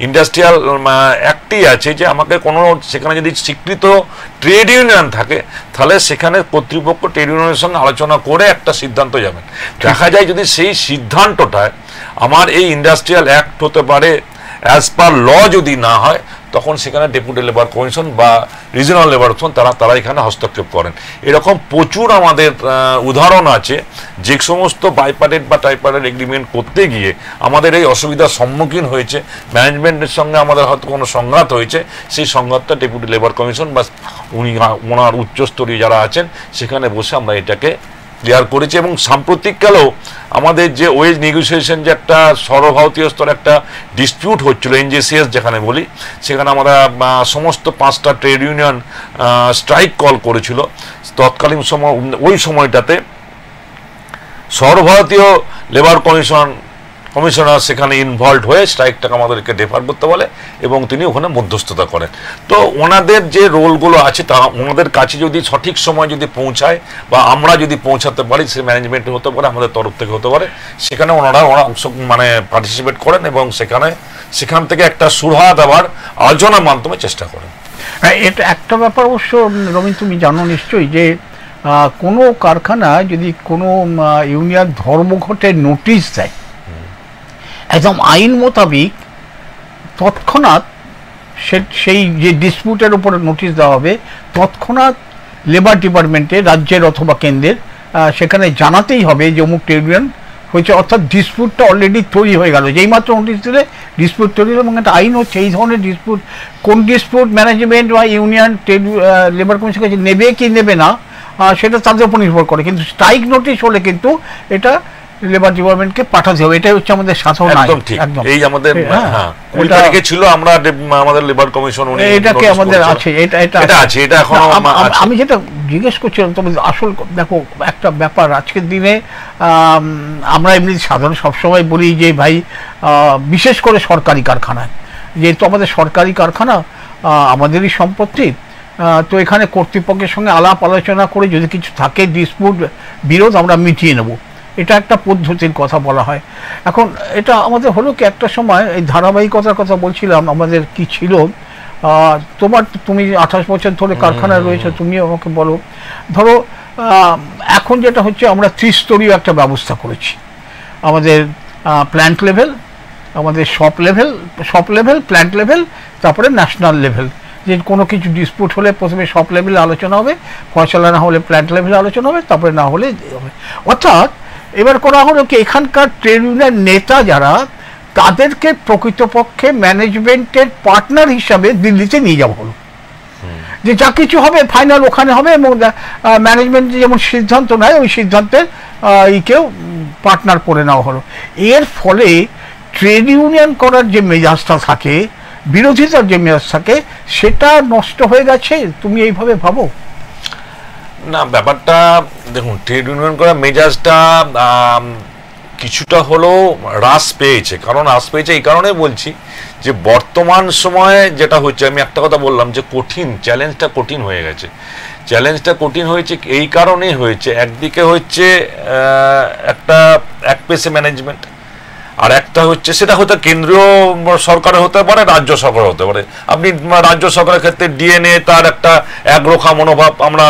ইন্ডাস্ট্রিয়াল অ্যাক্টই আছে যে আমাকে কোনো সেখানে যদি স্বীকৃত ট্রেড ইউনিয়ন থাকে, তাহলে সেখানে কর্তৃপক্ষ ট্রেড ইউনিয়নের সঙ্গে আলোচনা করে একটা সিদ্ধান্ত যাবেন। দেখা যায় যদি সেই সিদ্ধান্তটায় আমার এই ইন্ডাস্ট্রিয়াল অ্যাক্ট হতে পারে অ্যাজ পার ল যদি না হয়, তখন সেখানে ডেপুটি লেবার কমিশন বা রিজনাল লেবার কমিশন তারা এখানে হস্তক্ষেপ করেন। এরকম প্রচুর আমাদের উদাহরণ আছে, যে সমস্ত বাইপার্টেড বা ট্রাইপার্টেড এগ্রিমেন্ট করতে গিয়ে আমাদের এই অসুবিধার সম্মুখীন হয়েছে, ম্যানেজমেন্টের সঙ্গে আমাদের হয়তো কোনো সংঘাত হয়েছে, সেই সংঘাতটা ডেপুটি লেবার কমিশন বা ওনার উচ্চস্তরীয় যারা আছেন সেখানে বসে আমরা এটাকে ক্লিয়ার করেছি। এবং সাম্প্রতিককালেও আমাদের যে ওয়েজ নেগোসিয়েশন যে একটা সর্বভারতীয় স্তরে একটা ডিসপিউট হচ্ছিল, এনজেসিএস যেখানে বলি, সেখানে আমরা সমস্ত 5টা ট্রেড ইউনিয়ন স্ট্রাইক কল করেছিল তৎকালীন সময়। ওই সময়টাতে সর্বভারতীয় লেবার কমিশনার সেখানে ইনভলভ হয়ে স্ট্রাইকটাকে আমাদেরকে ডেফার করতে বলে এবং তিনি ওখানে মধ্যস্থতা করেন। তো ওনাদের যে রোলগুলো আছে তা ওনাদের কাছে যদি সঠিক সময় যদি পৌঁছায় বা আমরা যদি পৌঁছাতে পারি, সে ম্যানেজমেন্টে হতে পারে, আমাদের তরফ থেকে হতে পারে, সেখানে ওনারা অংশ পার্টিসিপেট করেন এবং সেখান থেকে একটা সুরাহা দেওয়ার আলোচনার মাধ্যমে চেষ্টা করেন। এটা একটা ব্যাপার অবশ্য রবীন, তুমি জানো নিশ্চয়ই যে কোনো কারখানা যদি কোনো ইউনিয়ন ধর্মঘটের নোটিশ দেয়, একদম আইন মোতাবিক তৎক্ষণাৎ সেই যে ডিসপিউটের উপরে নোটিশ দেওয়া হবে তৎক্ষণাৎ লেবার ডিপার্টমেন্টে, রাজ্যের অথবা কেন্দ্রের, সেখানে জানাতেই হবে যে অমুক ট্রেড ইউনিয়ন হয়েছে, অর্থাৎ ডিসপিউটটা অলরেডি তৈরি হয়ে গেল। যেই মাত্র নোটিশ দিলে ডিসপিউট তৈরি হলো এবং একটা আইন হচ্ছে এই ধরনের ডিসপিউট, কোন ডিসপিউট ম্যানেজমেন্ট বা ইউনিয়ন ট্রেড লেবার কমিশন কাছে নেবে কি নেবে না সেটা তাদের উপর নির্ভর করে, কিন্তু স্ট্রাইক নোটিশ হলে কিন্তু এটা লেবার ডিপার্টমেন্টকে পাঠাতে হবে। এটাই হচ্ছে আমাদের সাধারণ একদম ঠিক। এই আমাদের 20 তারিখে ছিল, আমরা আমাদের লেবার কমিশন এটাকে আমাদের আছে, এটা আছে, এটা এখন আমি যেটা জিজ্ঞেস করছিলাম তবে আসল দেখো একটা ব্যাপার, আজকের দিনে আমরা এমনি সাধারণ সবসময় বলি যে ভাই বিশেষ করে সরকারি কারখানায়, যেহেতু আমাদের সরকারি কারখানা আমাদেরই সম্পত্তি, তো এখানে কর্তৃপক্ষের সঙ্গে আলাপ আলোচনা করে যদি কিছু থাকে ডিসপিউট বিরোধ আমরা মিটিয়ে নেব, এটা একটা পদ্ধতির কথা বলা হয়। এখন এটা আমাদের হলো কি একটা সময় এই ধারাবাহিকতার কথা বলছিলাম, আমাদের কি ছিল, তুমি 28 বছর ধরে কারখানায় রয়েছে, তুমি আমাকে বলো, ধরো এখন যেটা হচ্ছে আমরা ত্রিস্তরীয় একটা ব্যবস্থা করেছি, আমাদের প্ল্যান্ট লেভেল, আমাদের শপ লেভেল, প্ল্যান্ট লেভেল, তারপরে ন্যাশনাল লেভেল। যে কোনো কিছু ডিসপিউট হলে প্রথমে শপ লেভেলে আলোচনা হবে, ফয়সালা না হলে প্ল্যান্ট লেভেলে আলোচনা হবে, তারপরে না হলে হবে। অর্থাৎ এবার করা হলো কি, এখানকার ট্রেড ইউনিয়নের নেতা যারা, তাদেরকে প্রকৃতপক্ষে ম্যানেজমেন্টের পার্টনার হিসাবে দিল্লিতে নিয়ে যাওয়া হলো, যে যা কিছু হবে ফাইনাল ওখানে হবে এবং ম্যানেজমেন্ট যেমন সিদ্ধান্ত নেয় ওই সিদ্ধান্তের কেউ পার্টনার করে নেওয়া হলো। এর ফলে ট্রেড ইউনিয়ন করার যে মেজাজটা থাকে, বিরোধিতার যে মেজাজ থাকে, সেটা নষ্ট হয়ে গেছে। তুমি এইভাবে ভাবো? না, ব্যাপারটা দেখুন, ট্রেড ইউনিয়ন করার মেজাজটা কিছুটা হলেও হ্রাস পেয়েছে। কারণ হ্রাস পেয়েছে এই কারণে বলছি যে বর্তমান সময়ে যেটা হচ্ছে, আমি একটা কথা বললাম যে চ্যালেঞ্জটা কঠিন হয়ে গেছে। চ্যালেঞ্জটা কঠিন হয়েছে এই কারণেই হয়েছে, একদিকে হচ্ছে এক পেসে ম্যানেজমেন্ট, আর একটা হচ্ছে সেটা হতে কেন্দ্রীয় সরকারের হতে পারে, রাজ্য সরকার হতে পারে। আপনি রাজ্য সরকারের ক্ষেত্রে ডিএনএ তার একটা একরোখা মনোভাব আমরা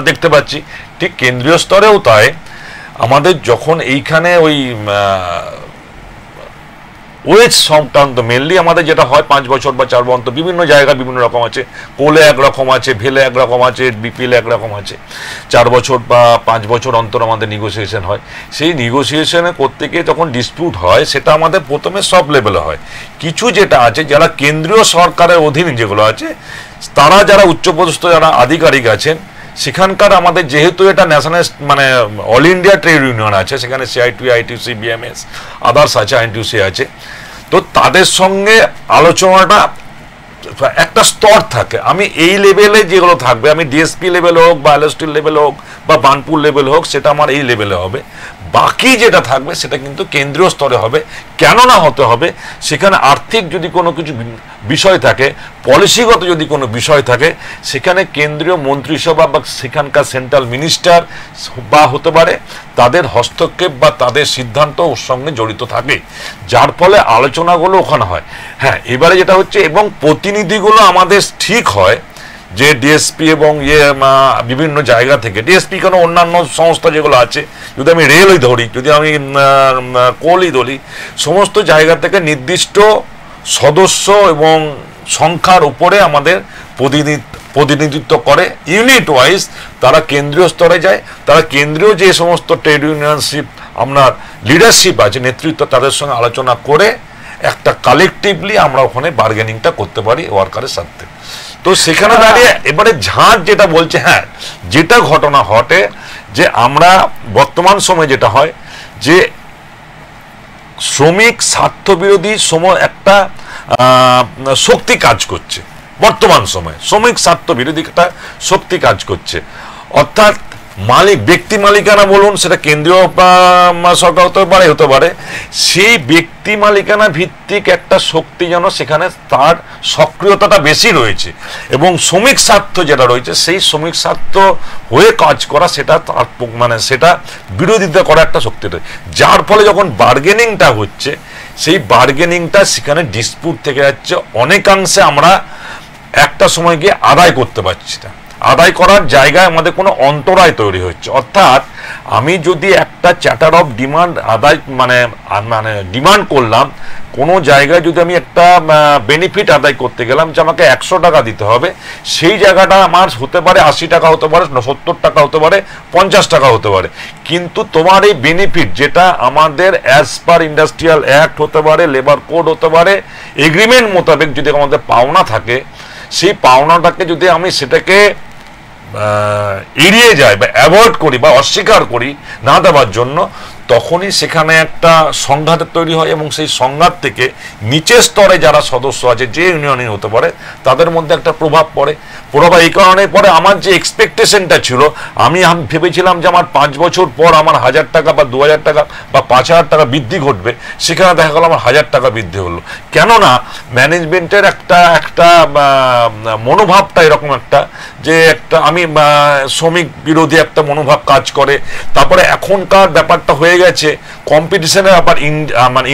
দেখতে পাচ্ছি, ঠিক কেন্দ্রীয় স্তরেও তাই। আমাদের যখন এইখানে ওই ওয়েজ সংক্রান্ত মেনলি আমাদের যেটা হয় 5 বছর বা 4 বছর, বিভিন্ন জায়গায় বিভিন্ন রকম আছে, কোলে একরকম আছে, ভেলে একরকম আছে, বিপিএল একরকম আছে। 4 বছর বা 5 বছর অন্তর আমাদের নেগোসিয়েশন হয়। সেই নেগোসিয়েশনে করতে গিয়ে যখন ডিসপিউট হয়, সেটা আমাদের প্রথমে সব লেভেলে হয়। কিছু যেটা আছে যারা কেন্দ্রীয় সরকারের অধীনে যেগুলো আছে, তারা যারা উচ্চপদস্থ যারা আধিকারিক আছেন, সেখানকার আমাদের যেহেতু এটা ন্যাশনাল মানে অল ইন্ডিয়া ট্রেড ইউনিয়ন আছে, সেখানে সিআইটিউ, আইটিউসি, বিএমএস, আদার্স আছে, আইএনটিউসি আছে, তো তাদের সঙ্গে আলোচনাটা একটা স্তর থাকে। আমি এই লেভেলে যেগুলো থাকবে, আমি ডিএসপি লেভেল হোক বা এলএসটি লেভেল হোক বা বানপুর লেভেল হোক, সেটা আমার এই লেভেলে হবে। বাকি যেটা থাকবে সেটা কিন্তু কেন্দ্রীয় স্তরে হবে। কেন না হতে হবে, সেখানে আর্থিক যদি কোনো কিছু বিষয় থাকে, পলিসিগত যদি কোনো বিষয় থাকে, সেখানে কেন্দ্রীয় মন্ত্রিসভা বা সেখানকার সেন্ট্রাল মিনিস্টার বা হতে পারে, তাদের হস্তক্ষেপ বা তাদের সিদ্ধান্ত ওর সঙ্গে জড়িত থাকে, যার ফলে আলোচনাগুলো ওখানে হয়। হ্যাঁ, এবারে যেটা হচ্ছে, এবং প্রতিনিধিগুলো আমাদের ঠিক হয় যে ডিএসপি এবং বিভিন্ন জায়গা থেকে, ডিএসপি কেন অন্যান্য সংস্থা যেগুলো আছে, যদি আমি রেলই ধরি, যদি আমি কোলই ধরি, সমস্ত জায়গা থেকে নির্দিষ্ট সদস্য এবং সংখ্যার উপরে আমাদের প্রতিনিধিত্ব করে ইউনিট ওয়াইজ। তারা কেন্দ্রীয় স্তরে যায়, তারা কেন্দ্রীয় যে সমস্ত ট্রেড ইউনিয়নশিপ আপনার লিডারশিপ আছে, নেতৃত্ব, তাদের সঙ্গে আলোচনা করে একটা কালেকটিভলি আমরা ওখানে বার্গেনিংটা করতে পারি ওয়ার্কারের সাথে। তো সেখানে দাঁড়িয়ে এবারে ঝাঁট যেটা বলছে, হ্যাঁ, যেটা ঘটনা ঘটে যে আমরা বর্তমান সময়ে যেটা হয় যে শ্রমিক স্বার্থবিরোধী একটা শক্তি কাজ করছে। বর্তমান সময়ে শ্রমিক স্বার্থবিরোধী একটা শক্তি কাজ করছে, অর্থাৎ ব্যক্তি মালিকানা বলুন, সেটা কেন্দ্রীয় সরকার হতে পারে, সেই ব্যক্তি মালিকানা ভিত্তিক একটা শক্তি যেন সেখানে তার সক্রিয়তাটা বেশি রয়েছে, এবং শ্রমিক স্বার্থ যেটা রয়েছে সেই শ্রমিক স্বার্থ হয়ে কাজ করা, সেটা তার সেটা বিরোধিতা করা একটা শক্তি রয়েছে, যার ফলে যখন বার্গেনিংটা হচ্ছে সেই বার্গেনিংটা সেখানে ডিসপিউট থেকে যাচ্ছে, অনেকাংশে আমরা একটা সময় গিয়ে আদায় করতে পারছি না, আদায় করার জায়গায় আমাদের কোনো অন্তরায় তৈরি হচ্ছে। অর্থাৎ আমি যদি একটা চ্যাটার অফ ডিমান্ড আদায় ডিমান্ড করলাম, কোনো জায়গায় যদি আমি একটা বেনিফিট আদায় করতে গেলাম যে আমাকে 100 টাকা দিতে হবে, সেই জায়গাটা আমার হতে পারে 80 টাকা হতে পারে, 70 টাকা হতে পারে, 50 টাকা হতে পারে, কিন্তু তোমার এই বেনিফিট যেটা আমাদের অ্যাজ পার ইন্ডাস্ট্রিয়াল অ্যাক্ট হতে পারে, লেবার কোড হতে পারে, এগ্রিমেন্ট মোতাবেক যদি আমাদের পাওনা থাকে, সেই পাওনাটাকে যদি আমি সেটাকে এড়িয়ে যাই বা অ্যাভয়েড করি বা অস্বীকার করি না দেওয়ার জন্য, তখনই সেখানে একটা সংঘাতের তৈরি হয়, এবং সেই সংঘাত থেকে নিচের স্তরে যারা সদস্য আছে, যে ইউনিয়নে হতে পারে, তাদের মধ্যে একটা প্রভাব পড়ে। এই কারণে পরে আমার যে এক্সপেকটেশনটা ছিল, আমি ভেবেছিলাম যে আমার 5 বছর পর আমার 1000 টাকা বা 2000 টাকা বা 5000 টাকা বৃদ্ধি ঘটবে, সেখানে দেখা গেল আমার 1000 টাকা বৃদ্ধি হলো। কেননা ম্যানেজমেন্টের একটা মনোভাবটা এরকম একটা, যে একটা আমি শ্রমিক বিরোধী একটা মনোভাব কাজ করে। তারপরে এখনকার ব্যাপারটা হয়ে গেছে কম্পিটিশনের ব্যাপার,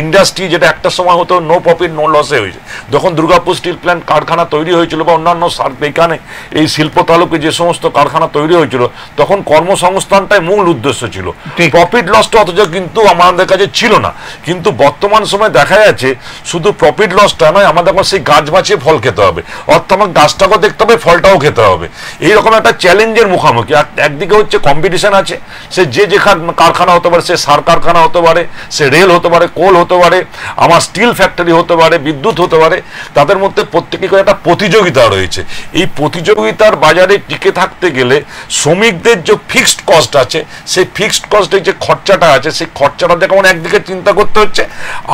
ইন্ডাস্ট্রি যেটা একটা সময় হতো নো প্রফিট নো লসে হয়েছে, যখন দুর্গাপুর স্টিল প্ল্যান্ট কারখানা তৈরি হয়েছিল বা অন্যান্য এখানে এই শিল্প তালুকে যে সমস্ত কারখানা তৈরি হয়েছিল, তখন কর্মসংস্থানটাই মূল উদ্দেশ্য ছিল, প্রফিট লসটা অথচ কিন্তু আমাদের কাছে ছিল না। কিন্তু বর্তমান সময় দেখা যাচ্ছে শুধু প্রফিট লসটা নয়, আমাদের সেই গাছ বাঁচিয়ে ফল খেতে হবে, অর্থাৎ আমার গাছটাকেও দেখতে হবে, ফলটাও খেতে হবে। এইরকম একটা চ্যালেঞ্জের মুখোমুখি। একদিকে হচ্ছে কম্পিটিশন আছে, সে যে কারখানা হতে পারে, সে সার কারখানা হতে পারে, সে রেল হতে পারে, কোল হতে পারে, আমার স্টিল ফ্যাক্টরি হতে পারে, বিদ্যুৎ হতে পারে, তাদের মধ্যে প্রত্যেকের একটা প্রতিযোগিতা রয়েছে। এই প্রতিযোগিতার বাজারে টিকে থাকতে গেলে শ্রমিকদের যে ফিক্সড কস্ট আছে, সেই ফিক্সড কস্টের যে খরচাটা আছে, সেই খরচাটা যেমন একদিকে চিন্তা করতে হচ্ছে,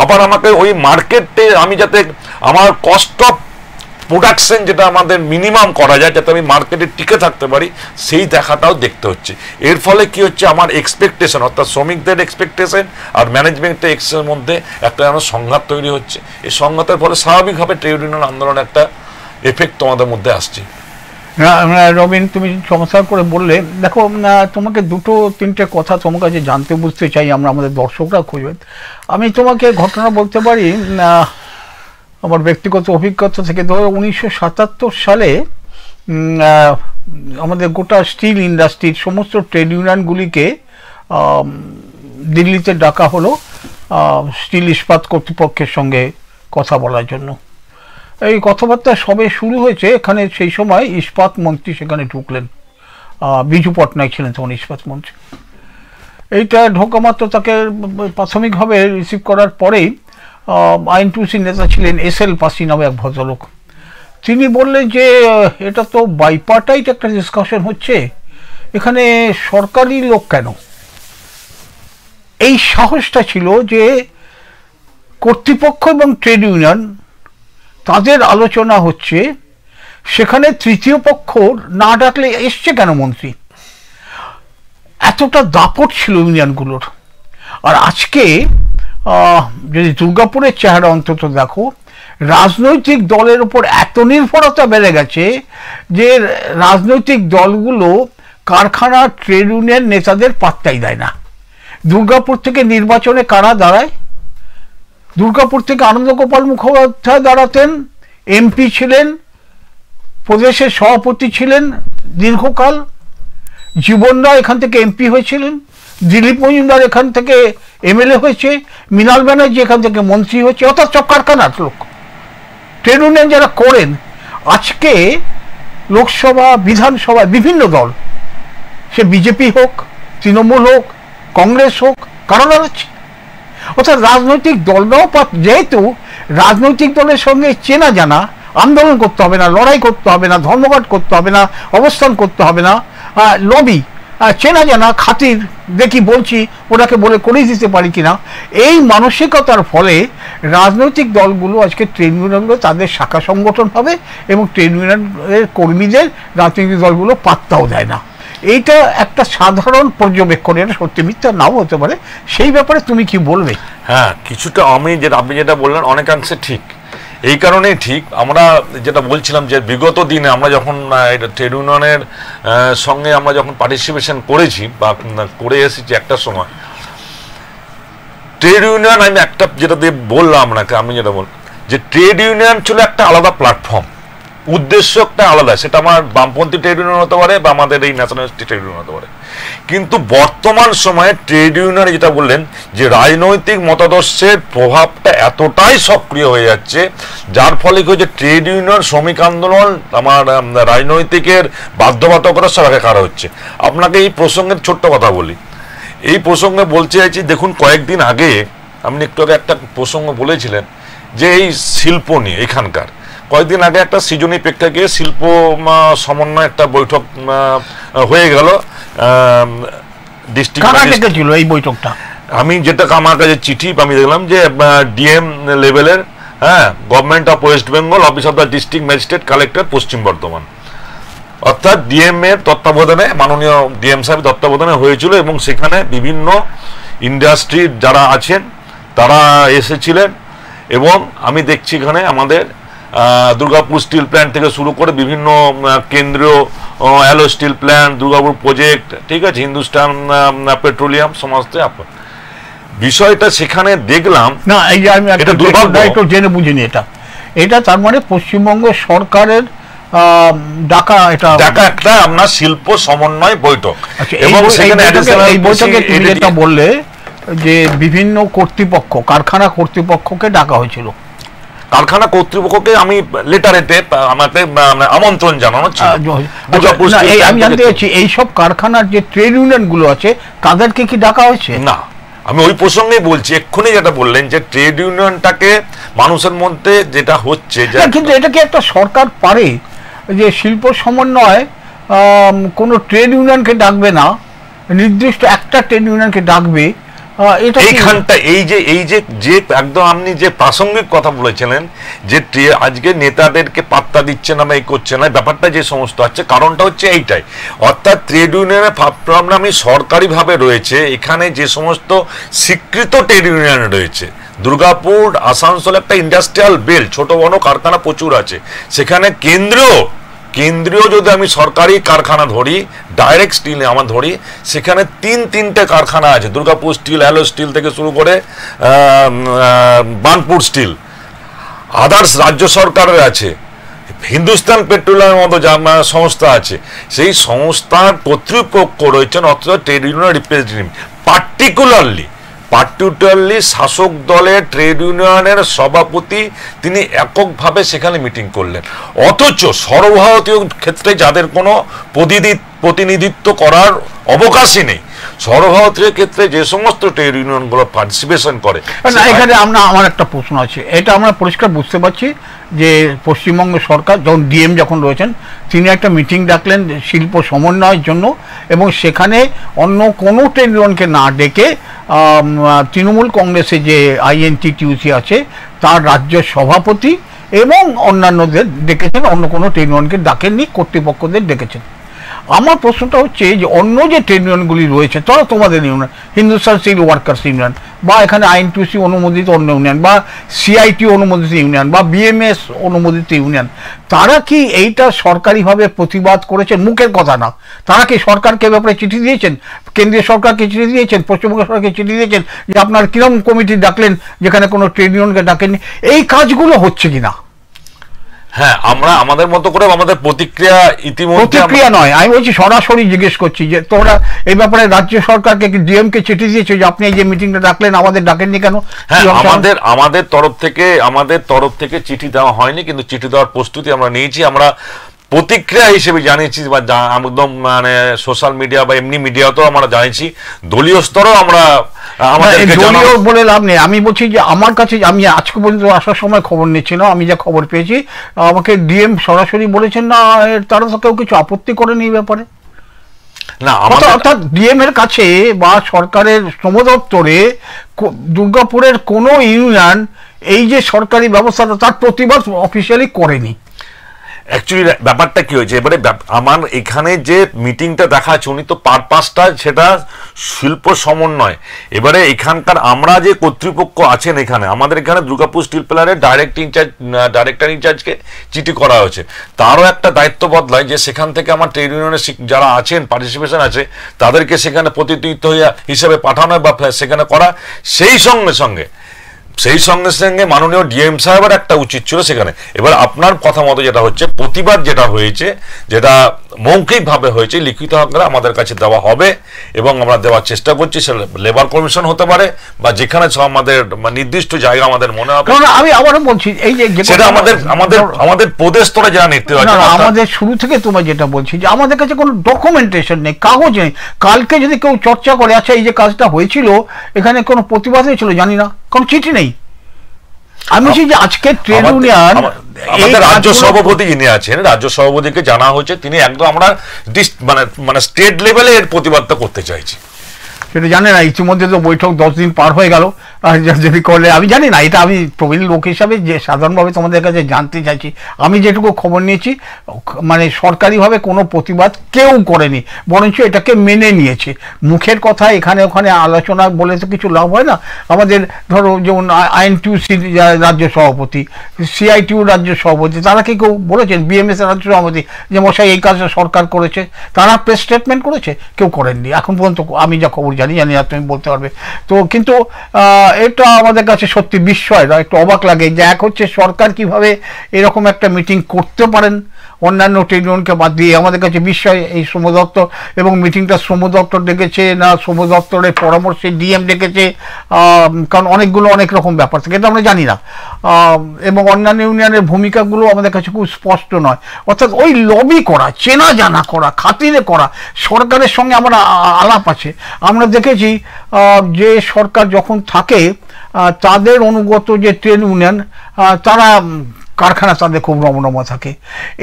আবার আমাকে ওই মার্কেটে আমি যাতে আমার কস্ট অফ প্রোডাকশন যেটা আমাদের মিনিমাম করা যায়, যাতে আমি মার্কেটে টিকে থাকতে পারি, সেই দেখাটাও দেখতে হচ্ছে। এর ফলে কি হচ্ছে, আমার এক্সপেকটেশন অর্থাৎ শ্রমিকদের এক্সপেকটেশন আর ম্যানেজমেন্টের এক্সের মধ্যে একটা যেন সংঘাত তৈরি হচ্ছে। এই সংঘাতের ফলে স্বাভাবিকভাবে ট্রেড ইউনিয়ন আন্দোলন একটা এফেক্ট তোমাদের মধ্যে আসছে। রবিন, তুমি চমৎকার করে বললে। দেখো, তোমাকে 2-3টে কথা তোমার কাছে জানতে বুঝতে চাই, আমরা আমাদের দর্শকরা খুঁজবে। আমি তোমাকে ঘটনা বলতে পারি আমার ব্যক্তিগত অভিজ্ঞতা থেকে। ধরো 1977 সালে আমাদের গোটা স্টিল ইন্ডাস্ট্রির সমস্ত ট্রেড ইউনিয়নগুলিকে দিল্লিতে ডাকা হলো স্টিল ইস্পাত কর্তৃপক্ষের সঙ্গে কথা বলার জন্য। এই কথাবার্তা সবে শুরু হয়েছে, এখানে সেই সময় ইস্পাত মন্ত্রী সেখানে ঢুকলেন, বিজু পটনায়ক ছিলেন তখন ইস্পাত মন্ত্রী। এইটা ঢোকা মাত্র তাকে প্রাথমিকভাবে রিসিভ করার পরেই আইএনটিইউসি নেতা ছিলেন SL পাসি নামে এক ভদ্রলোক, তিনি বললেন যে এটা তো বাইপার্টাইট একটা ডিসকাশন হচ্ছে, এখানে সরকারি লোক কেন? এই সাহসটা ছিল যে কর্তৃপক্ষ এবং ট্রেড ইউনিয়ন তাদের আলোচনা হচ্ছে, সেখানে তৃতীয় পক্ষ না ডাকলে এসছে কেন মন্ত্রী? এতটা দাপট ছিল ইউনিয়নগুলোর। আর আজকে যদি দুর্গাপুরের চেহারা অন্তত দেখো, রাজনৈতিক দলের উপর এত নির্ভরতা বেড়ে গেছে যে রাজনৈতিক দলগুলো কারখানা ট্রেড ইউনিয়ন নেতাদের পাত্তাই দেয় না। দুর্গাপুর থেকে নির্বাচনে কারা দাঁড়ায়? দুর্গাপুর থেকে আনন্দগোপাল মুখোপাধ্যায় দাঁড়াতেন, MP ছিলেন, প্রদেশের সভাপতি ছিলেন দীর্ঘকাল, জীবন রায় এখান থেকে MP হয়েছিলেন, দিলীপ মজুমদার এখান থেকে MLA হয়েছে, মৃণাল ব্যানার্জি এখান থেকে মন্ত্রী হয়েছে, অর্থাৎ সব কারখানার লোক। ট্রেড ইউনিয়ন যারা করেন, আজকে লোকসভা বিধানসভায় বিভিন্ন দল, সে বিজেপি হোক, তৃণমূল হোক, কংগ্রেস হোক, কারা দাঁড়াচ্ছে? অর্থাৎ রাজনৈতিক দলরাও, যেহেতু রাজনৈতিক দলের সঙ্গে চেনা জানা, আন্দোলন করতে হবে না, লড়াই করতে হবে না, ধর্মঘট করতে হবে না, অবস্থান করতে হবে না, লবি চেনা জানা, খাতির দেখি বলছি ওটাকে বলে করেই দিতে পারি কিনা, এই মানসিকতার ফলে রাজনৈতিক দলগুলো আজকে ট্রেড ইউনিয়নগুলো তাদের শাখা সংগঠন হবে এবং ট্রেড ইউনিয়নের কর্মীদের রাজনৈতিক দলগুলো পাত্তাও দেয় না। এইটা একটা সাধারণ পর্যবেক্ষণ, এটা সত্যি মিথ্যা নাও হতে পারে, সেই ব্যাপারে তুমি কি বলবে? হ্যাঁ, কিছুটা আপনি যেটা বললেন অনেকাংশে ঠিক। এই কারণেই ঠিক, আমরা যেটা বলছিলাম যে বিগত দিনে আমরা যখন ট্রেড ইউনিয়নের সঙ্গে আমরা যখন পার্টিসিপেশন করেছি বা করে এসেছি একটা সময়, ট্রেড ইউনিয়ন আমি একটা যেটা দিয়ে বললাম আপনাকে, আমি যেটা যে ট্রেড ইউনিয়ন ছিল একটা আলাদা প্ল্যাটফর্ম, উদ্দেশ্য একটা আলাদা, সেটা আমার বামপন্থী ট্রেড ইউনিয়ন হতে পারে বা আমাদের এই ন্যাশনালিস্ট ট্রেড ইউনিয়ন হতে পারে। কিন্তু বর্তমান সময়ে ট্রেড ইউনিয়ন যেটা বললেন যে রাজনৈতিক মতাদর্শের প্রভাবটা এতটাই সক্রিয় হয়ে যাচ্ছে, যার ফলে কি হচ্ছে ট্রেড ইউনিয়ন, শ্রমিক আন্দোলন, আমার রাজনৈতিকের বাধ্যবাধকতার সব একাকার হচ্ছে। আপনাকে এই প্রসঙ্গের ছোট্ট কথা বলি, এই প্রসঙ্গে বলতে চাইছি, দেখুন কয়েকদিন আগে আপনি একটু আগে একটা প্রসঙ্গ বলেছিলেন যে এই শিল্প নিয়ে, এখানকার কয়েকদিন আগে একটা সৃজনী প্রেক্ষাকে শিল্প সমন্বয় একটা বৈঠক হয়ে গেল ডিস্ট্রিক্ট। এই বৈঠকটা আমি যেটা আমার কাছে চিঠি আমি দেখলাম যে ডিএম লেভেলের, হ্যাঁ, government of West Bengal, office of the district magistrate collector পশ্চিম বর্ধমান, অর্থাৎ ডিএম এর তত্ত্বাবধানে, মাননীয় ডিএম সাহেব তত্ত্বাবধানে হয়েছিল এবং সেখানে বিভিন্ন ইন্ডাস্ট্রির যারা আছেন তারা এসেছিলেন। এবং আমি দেখছি এখানে আমাদের দুর্গাপুর স্টিল প্ল্যান্ট থেকে শুরু করে বিভিন্ন কেন্দ্রীয় Alloy Steel Plant, Durgapur project, ঠিক আছে, হিন্দুস্তান পেট্রোলিয়াম, সমস্ত বিষয়টা সেখানে দেখলাম। না, এই যে আমি একটু জেনে বুঝিনি, এটা তার মানে পশ্চিমবঙ্গ সরকারের ডাকা একটা আপনার শিল্প সমন্বয় বৈঠক। এবং এই বৈঠকে তুমি যেটা বললে যে বিভিন্ন কর্তৃপক্ষ, কারখানা কর্তৃপক্ষকে ডাকা হয়েছিল, কারখানা কর্তৃপক্ষকে আমি লেটারেতে আমাকে আমন্ত্রণ জানানো ছিল। আমি জানতে চাইছি এইসব কারখানার যে ট্রেড ইউনিয়ন গুলো আছে তাদেরকে কি ডাকা হয়েছে? না, আমি ওই প্রসঙ্গেই বলছি, এক্ষুনি যেটা বললেন যে ট্রেড ইউনিয়নটাকে মানুষের মধ্যে যেটা হচ্ছে, কিন্তু এটা কি একটা সরকার পারে যে শিল্প সমন্বয় কোনো ট্রেড ইউনিয়নকে ডাকবে না, নির্দিষ্ট একটা ট্রেড ইউনিয়নকে ডাকবে? এইখানটা এই যে একদম আপনি যে প্রাসঙ্গিক কথা বলেছিলেন যে আজকে নেতাদেরকে পাত্তা দিচ্ছে না বা এই করছে না, ব্যাপারটা যে সমস্ত আছে, কারণটা হচ্ছে এইটাই, অর্থাৎ ট্রেড ইউনিয়নের প্রবলেম সরকারিভাবে রয়েছে, এখানে যে সমস্ত স্বীকৃত ট্রেড ইউনিয়ন রয়েছে, দুর্গাপুর, আসানসোল একটা ইন্ডাস্ট্রিয়াল বেল্ট, ছোট বড় কারখানা প্রচুর আছে, সেখানে কেন্দ্রীয় যদি আমি সরকারি কারখানা ধরি, ডাইরেক্ট স্টিল আমার ধরি, সেখানে তিনটে কারখানা আছে, দুর্গাপুর স্টিল, হ্যালো স্টিল থেকে শুরু করে বার্নপুর স্টিল, আদার্স রাজ্য সরকারের আছে, হিন্দুস্তান পেট্রোলিয়ামের মতো সংস্থা আছে, সেই সংস্থার কর্তৃপক্ষ রয়েছেন অর্থাৎ ট্রেড ইউনিয়ন রিপ্রেজেন্টেটিভ, পার্টিকুলারলি শাসক দলের ট্রেড ইউনিয়নের সভাপতি তিনি এককভাবে সেখানে মিটিং করলেন, অথচ সর্বভারতীয় ক্ষেত্রে যাদের কোনো প্রতিনিধিত্ব করার অবকাশই নেই, সর্বভারতীয় ক্ষেত্রে যে সমস্ত ট্রেড ইউনিয়নগুলো পার্টিসিপেশন করে। এখানে আমার একটা প্রশ্ন আছে, এটা আমরা পরিষ্কার বুঝতে পারছি যে পশ্চিমবঙ্গ সরকার ডিএম যখন রয়েছেন তিনি একটা মিটিং ডাকলেন শিল্প সমন্বয়ের জন্য, এবং সেখানে অন্য কোনো ট্রেড ইউনিয়নকে না ডেকে তৃণমূল কংগ্রেসে যে আইএনটিটিইউসি আছে তার রাজ্য সভাপতি এবং অন্যান্যদের ডেকেছেন, অন্য কোনো ট্রেড ইউনিয়নকে ডাকেননি, কর্তৃপক্ষদের ডেকেছেন। আমার প্রশ্নটা হচ্ছে যে অন্য যে ট্রেড ইউনিয়নগুলি রয়েছে, ধরো তোমাদের union Hindustan Steel Workers Union, বা এখানে আইএনটিইউসি অনুমোদিত অন্য ইউনিয়ন, বা সিআইটি অনুমোদিত ইউনিয়ন, বা বিএমএস অনুমোদিত ইউনিয়ন, তারা কি এইটা সরকারিভাবে প্রতিবাদ করেছেন? মুখের কথা না, তারা কি সরকারকে ব্যাপারে চিঠি দিয়েছেন, কেন্দ্রীয় সরকারকে চিঠি দিয়েছেন, পশ্চিমবঙ্গ সরকারকে চিঠি দিয়েছেন যে আপনার কিরম কমিটি ডাকলেন যেখানে কোনো ট্রেড ইউনিয়নকে ডাকেননি? এই কাজগুলো হচ্ছে কিনা? হ্যাঁ, আমরা আমাদের মতো করে আমাদের প্রতিক্রিয়া প্রতিক্রিয়া নয়, আমি বলছি সরাসরি জিজ্ঞেস করছি যে তোমরা এই ব্যাপারে রাজ্য সরকারকে ডিএম কে চিঠি দিয়েছো যে আপনি এই যে মিটিংটা ডাকলেন আমাদের ডাকেননি কেন? হ্যাঁ, আমাদের তরফ থেকে চিঠি দেওয়া হয়নি, কিন্তু চিঠি দেওয়ার প্রস্তুতি আমরা নিয়েছি, আমরা প্রতিক্রিয়া হিসেবে জানিয়েছি, বা একদম মানে সোশ্যাল মিডিয়া বা এমনি মিডিয়াতেও আমরা জানিয়েছি, দলীয় স্তরেও আমরা বলে লাভ নেই। আমি বলছি যে আমার কাছে, আমি আজকে পর্যন্ত আসার সময় খবর নিচ্ছিলাম, আমি যা খবর পেয়েছি আমাকে ডিএম সরাসরি বলেছেন না, তারা তো কেউ কিছু আপত্তি করেনি এই ব্যাপারে। না, অর্থাৎ ডিএম এর কাছে বা সরকারের শ্রম দপ্তরে দুর্গাপুরের কোনো ইউনিয়ন এই যে সরকারি ব্যবস্থাটা তার প্রতিবাদ অফিসিয়ালি করেনি। অ্যাকচুয়ালি ব্যাপারটা কি হয়েছে, এবারে আমার এখানে যে মিটিংটা দেখা আছে উনি তো পারপাসটা সেটা শিল্প সমন্বয়। এবারে এখানকার আমরা যে কর্তৃপক্ষ আছেন এখানে, আমাদের এখানে দুর্গাপুর স্টিল প্ল্যান্টের ডাইরেক্টর ইনচার্জকে চিঠি করা হয়েছে, তারও একটা দায়িত্ব বদলায় যে সেখান থেকে আমার ট্রেড ইউনিয়নের যারা আছেন পার্টিসিপেশন আছে তাদেরকে সেখানে প্রতিনিধিত্ব হিসেবে পাঠানো বা সেখানে করা। সেই সঙ্গে মাননীয় ডিএম সাহেবের একটা উচিত ছিল সেখানে। এবার আপনার কথা মতো যেটা হচ্ছে, প্রতিবাদ যেটা হয়েছে, যেটা মৌখিকভাবে হয়েছে, লিখিত আকারে আমাদের কাছে দেওয়া হবে এবং আমরা দেওয়ার চেষ্টা করছি। সেটা লেবার কমিশন হতে পারে বা যেখানে আমাদের নির্দিষ্ট জায়গা আমাদের মনে হবে। আমি আবারও বলছি, এই যে সেটা আমাদের প্রদেশ স্তরে যারা নেতৃত্ব আছে, আমাদের শুরু থেকে তোমার যেটা বলছি যে আমাদের কাছে কোনো ডকুমেন্টেশন নেই, কাগজ নেই। কালকে যদি কেউ চর্চা করে, আচ্ছা এই যে কাজটা হয়েছিল এখানে কোনো প্রতিবাদ হয়েছিল, জানি না, কোনো চিঠি নেই। আমি বলছি যে আজকে ট্রেড ইউনিয়ন, আমাদের রাজ্য সভাপতি যিনি আছেন, রাজ্য সভাপতিকে জানা হয়েছে, তিনি একদম আমরা মানে স্টেট লেভেলে এর প্রতিবাদটা করতে চাইছি। সেটা জানে না, ইতিমধ্যে তো বৈঠক 10 দিন পার হয়ে গেল। যদি করলে আমি জানি না, এটা আমি প্রবীণ লোক হিসাবে যে সাধারণভাবে তোমাদের কাছে জানতে চাইছি। আমি যেটুকু খবর নিয়েছি, মানে সরকারিভাবে কোনো প্রতিবাদ কেউ করেনি, বরঞ্চ এটাকে মেনে নিয়েছে। মুখের কথা এখানে ওখানে আলোচনা বলে তো কিছু লাভ হয় না। আমাদের ধরো যেমন আইএনটিউসি রাজ্য সভাপতি, সিআইটিউ রাজ্য সভাপতি, তারা কি কেউ বলেছেন? বিএমএস রাজ্য সভাপতি যে মশাই এই কাজটা সরকার করেছে, তারা প্রেস স্টেটমেন্ট করেছে? কেউ করেননি এখন পর্যন্ত, আমি যা খবর জানি না, তুমি বলতে পারবে তো। কিন্তু এটা আমাদের কাছে সত্যি বিস্ময়, একটু অবাক লাগে যে এক হচ্ছে সরকার কিভাবে এরকম একটা মিটিং করতে পারেন অন্যান্য ট্রেড ইউনিয়নকে বাদ দিয়ে। আমাদের কাছে বিস্ময় এই শ্রম দপ্তর, এবং মিটিংটা শ্রম দপ্তর ডেকেছে না শ্রম দপ্তরের পরামর্শে ডিএম ডেকেছে, কারণ অনেকগুলো অনেক রকম ব্যাপার থাকে, এটা আমরা জানি না। এবং অন্যান্য ইউনিয়নের ভূমিকাগুলো আমাদের কাছে খুব স্পষ্ট নয়। অর্থাৎ ওই লবি করা, চেনা জানা করা, খাতিরে করা, সরকারের সঙ্গে আমরা আলাপ আছে। আমরা দেখেছি যে সরকার যখন থাকে তাদের অনুগত যে ট্রেড ইউনিয়ন, তারা কারখানা তাদের খুব রমরমা থাকে।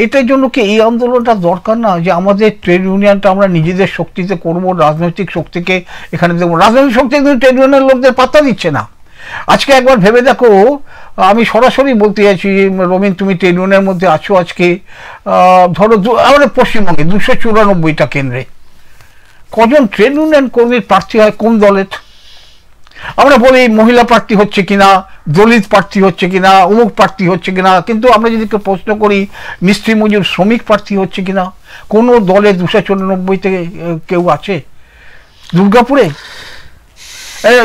এটার জন্য কি এই আন্দোলনটা দরকার না, যে আমাদের ট্রেড ইউনিয়নটা আমরা নিজেদের শক্তিতে করব, রাজনৈতিক শক্তিকে এখানে দেখবো। রাজনৈতিক শক্তি কিন্তু ট্রেড ইউনিয়নের লোকদের পাত্তা দিচ্ছে না। আজকে একবার ভেবে দেখো, আমি সরাসরি বলতে চাইছি, রবীন তুমি ট্রেড ইউনিয়নের মধ্যে আছো আজকে, ধরো আমাদের পশ্চিমবঙ্গে 294টা কেন্দ্রে কজন ট্রেড ইউনিয়ন কর্মীর প্রার্থী হয় কোন দলের? আমরা বলি মহিলা প্রার্থী হচ্ছে কিনা, দলিত প্রার্থী হচ্ছে কিনা, অমুক প্রার্থী হচ্ছে কিনা, কিন্তু আমরা যদি কেউ প্রশ্ন করি মিস্ত্রি মজুর শ্রমিক প্রার্থী হচ্ছে কিনা, কোনো দলে 294 থেকে কেউ আছে দুর্গাপুরে?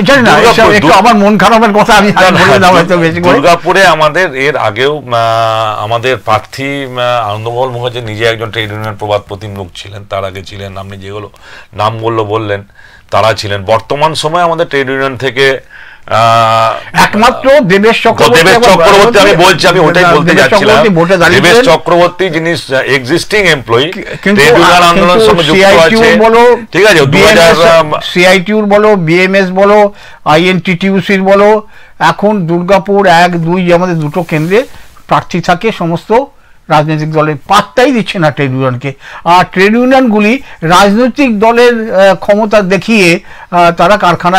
জানি না, একটু আমার মন খারাপের কথা আমি বলে দাও হয়তো বেশি করে। দুর্গাপুরে আমাদের এর আগেও আমাদের প্রার্থী আনন্দমোহন মুখার্জি নিজে একজন ট্রেড ইউনিয়ন প্রবাদ প্রতিম লোক ছিলেন, তার আগে ছিলেন, আপনি যেগুলো নাম বললেন তারা ছিলেন। বর্তমান সময়ে আমাদের ট্রেড ইউনিয়ন থেকে একমাত্র দেবেশ চক্রবর্তী, আমি বলছি, আমি ওটাই বলতে যাচ্ছিলাম, দেবেশ চক্রবর্তী যিনি এক্সিস্টিং এমপ্লয়ি, ট্রেড ইউনিয়ন আন্দোলনের সঙ্গে যুক্ত আছে, ঠিক আছে, সিআইটিউর বলো, বিএমএস বলো, আইএনটিটিউসির বলো, এখন দুর্গাপুর 1, 2 আমাদের দুটো কেন্দ্রে প্রার্থী থাকে। সমস্ত রাজনৈতিক দলের পাত্তাই দিচ্ছে না ট্রেড ইউনিয়নকে। আর ট্রেড ইউনিয়নগুলি রাজনৈতিক দলের ক্ষমতা দেখিয়ে তারা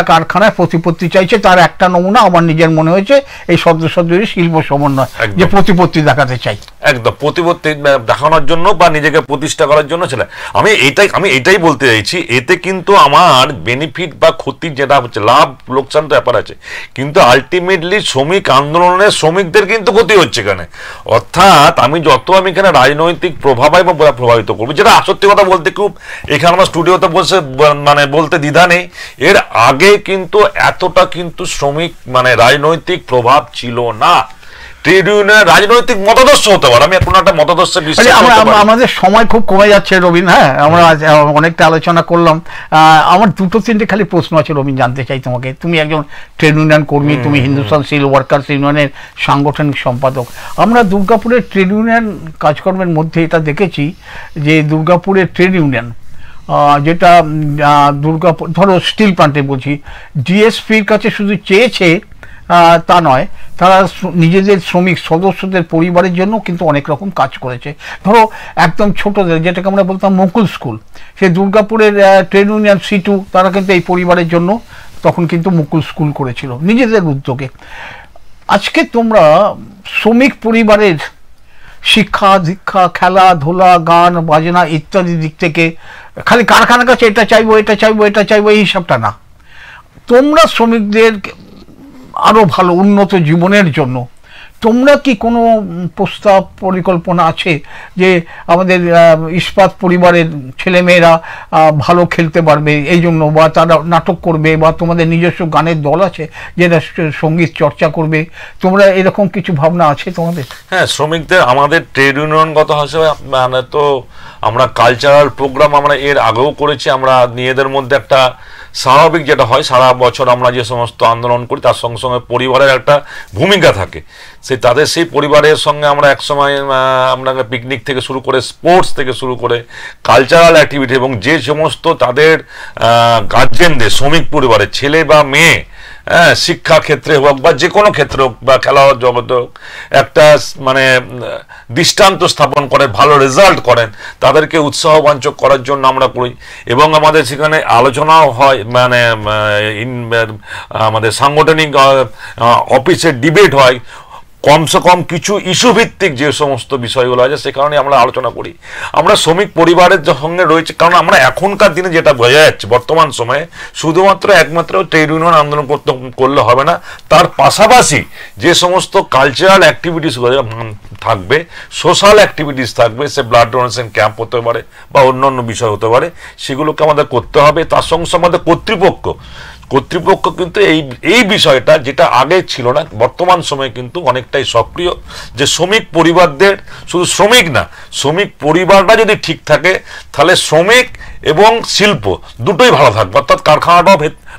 কারখানায় প্রতিপত্তি চাইছে। তার একটা নমুনা আমার নিজের মনে হয়েছে এই সদস্যদের শিল্প সমন্বয়, যে প্রতিপত্তি দেখাতে চাই, একদম প্রতিপত্তি দেখানোর জন্য বা নিজেকে প্রতিষ্ঠা করার জন্য ছিল। আমি এটাই বলতে চাইছি, এতে কিন্তু আমার বেনিফিট বা ক্ষতি যেটা হচ্ছে, লাভ লোকসান তো ব্যাপার আছে, কিন্তু আলটিমেটলি শ্রমিক আন্দোলনের শ্রমিকদের কিন্তু ক্ষতি হচ্ছে এখানে। অর্থাৎ আমি এখানে রাজনৈতিক প্রভাব এবং প্রভাবিত করবো, যেটা সত্যি কথা বলতে খুব এখানে আমার স্টুডিওতে বসে বলতে দ্বিধা নেই, এর আগে কিন্তু এতটা কিন্তু শ্রমিক রাজনৈতিক প্রভাব ছিল না। ট্রেড ইউনিয়ন রাজনৈতিক মতাদর্শ হতে পারে, আমি এখন একটা মতাদর্শে বিশ্বাস করি। আমাদের সময় খুব কমে যাচ্ছে রবীন, হ্যাঁ আমরা অনেকটা আলোচনা করলাম। আমার 2-3টে খালি প্রশ্ন আছে রবীন, জানতে চাই তোমাকে। তুমি একজন ট্রেড ইউনিয়ন কর্মী, তুমি হিন্দুস্তান স্টিল ওয়ার্কার্স ইউনিয়নের সাংগঠনিক সম্পাদক। আমরা দুর্গাপুরের ট্রেড ইউনিয়ন কাজকর্মের মধ্যে এটা দেখেছি যে দুর্গাপুরের ট্রেড ইউনিয়ন যেটা দুর্গাপুর ধরো স্টিল প্লান্টে বলছি, ডিএসপির কাছে শুধু চেয়েছে তা নয়, তারা নিজেদের শ্রমিক সদস্যদের পরিবারের জন্য কিন্তু অনেক রকম কাজ করেছে। ধরো একদম ছোটদের, যেটাকে আমরা বলতাম মুকুল স্কুল, সে দুর্গাপুরের ট্রেড ইউনিয়ন C2, তারা কিন্তু এই পরিবারের জন্য তখন কিন্তু মুকুল স্কুল করেছিল নিজেদের উদ্যোগে। আজকে তোমরা শ্রমিক পরিবারের শিক্ষা দীক্ষা, খেলাধুলা, গান বাজনা ইত্যাদি দিক থেকে খালি কারখানার কাছে এটা চাইবো এটা চাইবো এটা চাইবো এই হিসাবটা না। তোমরা শ্রমিকদের আরও ভালো উন্নত জীবনের জন্য তোমরা কি কোনো প্রস্তাব পরিকল্পনা আছে যে আমাদের ইস্পাত পরিবারের ছেলেমেয়েরা ভালো খেলতে পারবে এই জন্য, বা তারা নাটক করবে, বা তোমাদের নিজস্ব গানের দল আছে যেটা সঙ্গীত চর্চা করবে, তোমরা এরকম কিছু ভাবনা আছে তোমাদের? হ্যাঁ, শ্রমিকদের আমাদের ট্রেড ইউনিয়নগত হিসেবে মানে তো আমরা কালচারাল প্রোগ্রাম আমরা এর আগেও করেছি। আমরা নিজেদের মধ্যে একটা স্বাভাবিক যেটা হয় সারা বছর আমরা যে সমস্ত আন্দোলন করি তার সঙ্গে সঙ্গে পরিবারের একটা ভূমিকা থাকে, তাদের সেই পরিবারের সঙ্গে আমরা একসময় আমরা পিকনিক থেকে শুরু করে স্পোর্টস থেকে শুরু করে কালচারাল অ্যাক্টিভিটি, এবং যে সমস্ত তাদের গার্জেনদের শ্রমিক পরিবারের ছেলে বা মেয়ে শিক্ষা ক্ষেত্রে হোক বা যে কোনো ক্ষেত্রে হোক বা খেলার জগতে হোক একটা মানে দৃষ্টান্ত স্থাপন করে ভালো রেজাল্ট করেন তাদেরকে উৎসাহবাঞ্চক করার জন্য আমরা করি। এবং আমাদের সেখানে আলোচনাও হয়, মানে আমাদের সাংগঠনিক অফিসের ডিবেট হয়, কমসে কম কিছু ইস্যু ভিত্তিক যে সমস্ত বিষয়গুলো আছে সে কারণে আমরা আলোচনা করি। আমরা শ্রমিক পরিবারের সঙ্গে রয়েছে, কারণ আমরা এখনকার দিনে যেটা বোঝা যাচ্ছে বর্তমান সময়ে শুধুমাত্র একমাত্র ট্রেড ইউনিয়ন আন্দোলন করলে হবে না, তার পাশাপাশি যে সমস্ত কালচারাল অ্যাক্টিভিটিসগুলো থাকবে, সোশ্যাল অ্যাক্টিভিটিস থাকবে, সে ব্লাড ডোনেশন ক্যাম্প হতে পারে বা অন্যান্য বিষয় হতে পারে, সেগুলোকে আমাদের করতে হবে। তার সঙ্গে সঙ্গে আমাদের কর্তৃপক্ষ কিন্তু এই বিষয়টা যেটা আগে ছিল না বর্তমান সময়ে কিন্তু অনেকটাই সক্রিয়, যে শ্রমিক পরিবারদের শুধু শ্রমিক না, শ্রমিক পরিবারটা যদি ঠিক থাকে তাহলে শ্রমিক এবং শিল্প দুটোই ভালো থাকবে, অর্থাৎ কারখানাটাও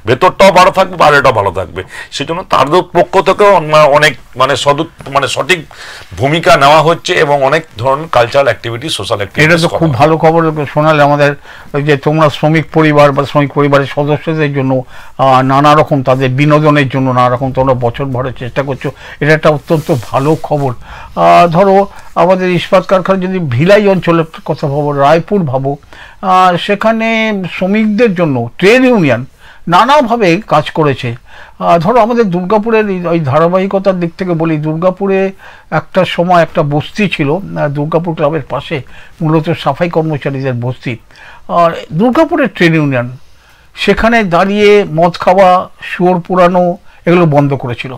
ভেতরটাও ভালো থাকবে, বাইরেটাও ভালো থাকবে। সেই জন্য তাদের পক্ষ থেকেও অনেক মানে সঠিক ভূমিকা নেওয়া হচ্ছে এবং অনেক ধরনের কালচারাল অ্যাক্টিভিটি, সোশ্যাল অ্যাক্টিভিটি। এটা তো খুব ভালো খবর শোনালে আমাদের, যে তোমরা শ্রমিক পরিবার বা শ্রমিক পরিবারের সদস্যদের জন্য নানা রকম তাদের বিনোদনের জন্য নানা রকম তোমরা বছর ভরের চেষ্টা করছো, এটা একটা অত্যন্ত ভালো খবর। ধরো আমাদের ইস্পাত কারখানা যদি ভিলাই অঞ্চলের কথা ভাবো, রায়পুর ভাবো, সেখানে শ্রমিকদের জন্য ট্রেড ইউনিয়ন নানাভাবে কাজ করেছে। ধরো আমাদের দুর্গাপুরের ওই ধারাবাহিকতার দিক থেকে বলি, দুর্গাপুরে একটা সময় একটা বস্তি ছিল, দুর্গাপুর ক্লাবের পাশে, মূলত সাফাই কর্মচারীদের বস্তি। আর দুর্গাপুরের ট্রেড ইউনিয়ন সেখানে দাঁড়িয়ে মদ খাওয়া, শুয়োর পুরানো এগুলো বন্ধ করেছিল।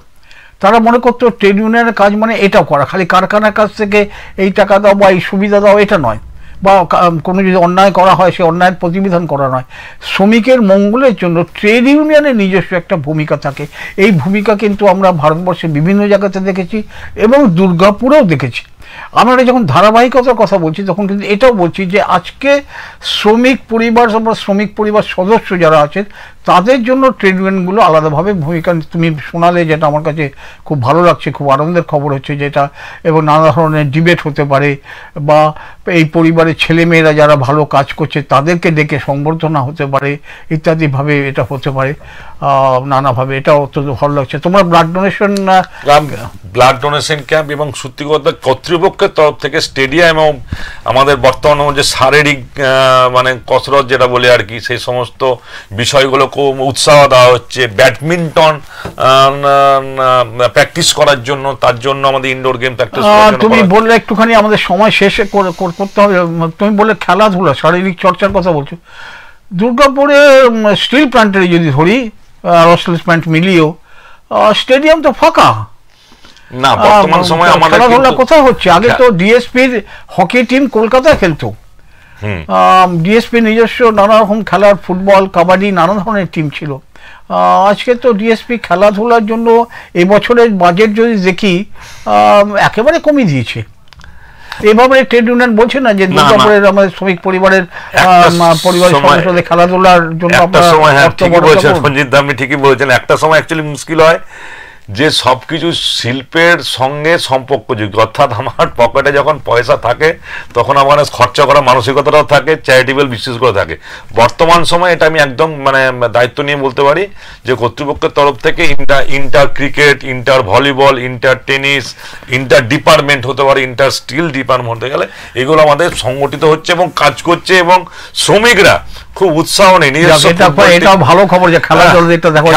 তারা মনে করতো ট্রেড ইউনিয়নের কাজ মানে এটাও করা, খালি কারখানার কাছ থেকে এই টাকা দাও বা এই সুবিধা দাও এটা নয়, বা কোনো যদি অন্যায় করা হয় সে অন্যায়ের প্রতিবিধান করা নয়। শ্রমিকের মঙ্গলের জন্য ট্রেড ইউনিয়নের নিজস্ব একটা ভূমিকা থাকে। এই ভূমিকা কিন্তু আমরা ভারতবর্ষের বিভিন্ন জায়গাতে দেখেছি এবং দুর্গাপুরেও দেখেছি। আমরা যখন ধারাবাহিকতার কথা বলছি তখন কিন্তু এটাও বলছি যে আজকে শ্রমিক পরিবার সদস্য যারা আছেন তাদের জন্য ট্রেড ইউনিয়নগুলো আলাদাভাবে ভূমিকা তুমি শোনালে, যেটা আমার কাছে খুব ভালো লাগছে, খুব আনন্দের খবর হচ্ছে যেটা। এবং নানা ধরনের ডিবেট হতে পারে, বা এই পরিবারের ছেলেমেয়েরা যারা ভালো কাজ করছে তাদেরকে ডেকে সংবর্ধনা হতে পারে, ইত্যাদিভাবে এটা হতে পারে নানাভাবে। এটা অত্যন্ত ভালো লাগছে। তোমরা ব্লাড ডোনেশন ক্যাম্প এবং সত্যি কথা কর্তৃপক্ষের তরফ থেকে স্টেডিয়াম এবং আমাদের বর্তমানে যে শারীরিক মানে কসরত যেটা বলে আর কি, সেই সমস্ত বিষয়গুলো খুব উৎসাহ দেওয়া হচ্ছে। ব্যাডমিন্টন প্র্যাকটিস করার জন্য, তার জন্য আমাদের ইনডোর গেম প্র্যাকটিস করার জন্য। তুমি বললে একটুখানি আমাদের সময় শেষে করতে হবে, তুমি বললে খেলাধুলা শারীরিক চর্চার কথা বলছো। দুর্গাপুরে স্টিল প্ল্যান্টের যদি ধরি, রসেল প্ল্যান্ট মিলিয়েও স্টেডিয়াম তো ফাঁকা না বর্তমান সময়। আমাদের খেলাধুলা কোথায় হচ্ছে? আগে তো ডিএসপির হকি টিম কলকাতায় খেলতো, ডিএসপি নিজস্ব নানা রকম খেলার, ফুটবল, কাবাডি, নানা ধরনের টিম ছিল। আজকে তো ডিএসপি খেলাধুলার জন্য এবছরের বাজেট যদি দেখি একেবারে কমিয়ে দিয়েছে। এভাবে ট্রেড ইউনিয়ন বলছে না যে দুর্গাপুরের আমাদের শ্রমিক পরিবারের সদস্যদের খেলাধুলার জন্য ঠিকই বলেছেন। একটা সময় অ্যাকচুয়ালি মুশকিল হয় যে সবকিছু শিল্পের সঙ্গে সম্পর্কযুক্ত, অর্থাৎ আমার পকেটে যখন পয়সা থাকে তখন আমার খরচা করার মানসিকতাটাও থাকে, চ্যারিটেবল বিশেষগুলো থাকে। বর্তমান সময় এটা আমি একদম মানে দায়িত্ব নিয়ে বলতে পারি যে কর্তৃপক্ষের তরফ থেকে inter cricket, inter volleyball, inter tennis, inter department হতে পারে, ইন্টার স্টিল ডিপার্টমেন্ট হতে গেলে এগুলো আমাদের সংগঠিত হচ্ছে এবং কাজ করছে, এবং শ্রমিকরা খুব খুব উৎসাহ নেই। এটাও ভালো খবর যে খেলাধুলা দেখো।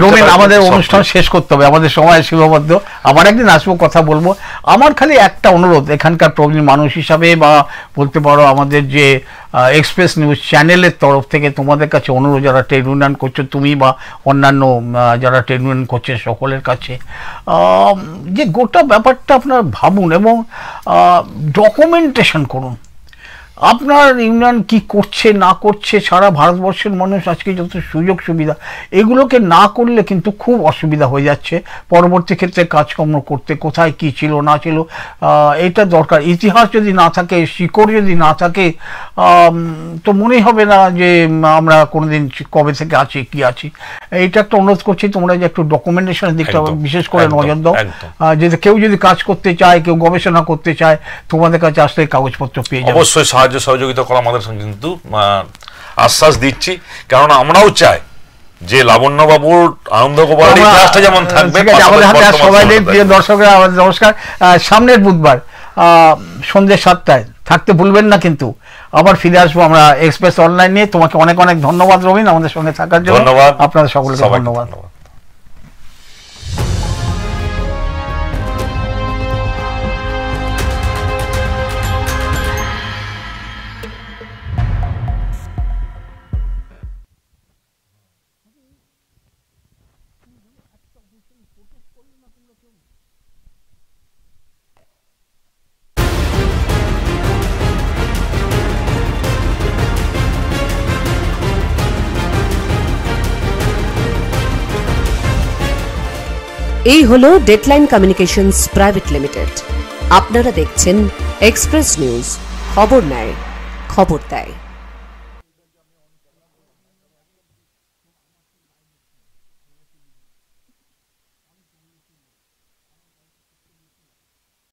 রবিন, আমাদের অনুষ্ঠান শেষ করতে হবে, আমাদের সময় সীমাবদ্ধ। আবার একদিন আসবো, কথা বলবো। আমার খালি একটা অনুরোধ এখানকার প্রবীণ মানুষ হিসাবে, বা বলতে পারো আমাদের যে এক্সপ্রেস নিউজ চ্যানেলের তরফ থেকে তোমাদের কাছে অনুরোধ, যারা ট্রেড ইউনিয়ন করছো তুমি বা অন্যান্য যারা ট্রেড ইউনিয়ন করছে সকলের কাছে, যে গোটা ব্যাপারটা আপনারা ভাবুন এবং ডকুমেন্টেশন করুন। আপনার ইউনিয়ন কি করছে না করছে, সারা ভারতবর্ষের মানুষ আজকে যত সুযোগ সুবিধা, এগুলোকে না করলে কিন্তু খুব অসুবিধা হয়ে যাচ্ছে পরবর্তী ক্ষেত্রে কাজকর্ম করতে। কোথায় কি ছিল না ছিল এটা দরকার। ইতিহাস যদি না থাকে, শিকড় যদি না থাকে, তো মনেই হবে না যে আমরা কোনোদিন কবে থেকে আছি কি আছি। এইটা একটা অনুরোধ করছি, তোমরা যে একটু ডকুমেন্টেশনের দিকটা বিশেষ করে নজর দাও। যে কেউ যদি কাজ করতে চায়, কেউ গবেষণা করতে চায়, তোমাদের কাছে আসলে কাগজপত্র পেয়ে যাবে। অবশ্যই সহযোগিতা করা আমাদের সঙ্গে কিন্তু আশ্বাস দিচ্ছি, কারণ আমরাও চাই যে লাবণ্যবাবুর আনন্দ গোপালের ইতিহাসটা যেমন থাকবে। সবাই প্রিয় দর্শকরা, আমাদের নমস্কার। সামনের বুধবার সন্ধ্যে 7টায় থাকতে ভুলবেন না কিন্তু। আবার ফিরে আসবো আমরা এক্সপ্রেস অনলাইন নিয়ে। তোমাকে অনেক অনেক ধন্যবাদ রবিন আমাদের সঙ্গে থাকার জন্য। ধন্যবাদ আপনাদের সকলকে ধন্যবাদ। এই হলো ডেডলাইন কমিউনিকেশনস প্রাইভেট লিমিটেড। আপনারা দেখছেন এক্সপ্রেস নিউজ, খবর নেয়, খবর দেয়।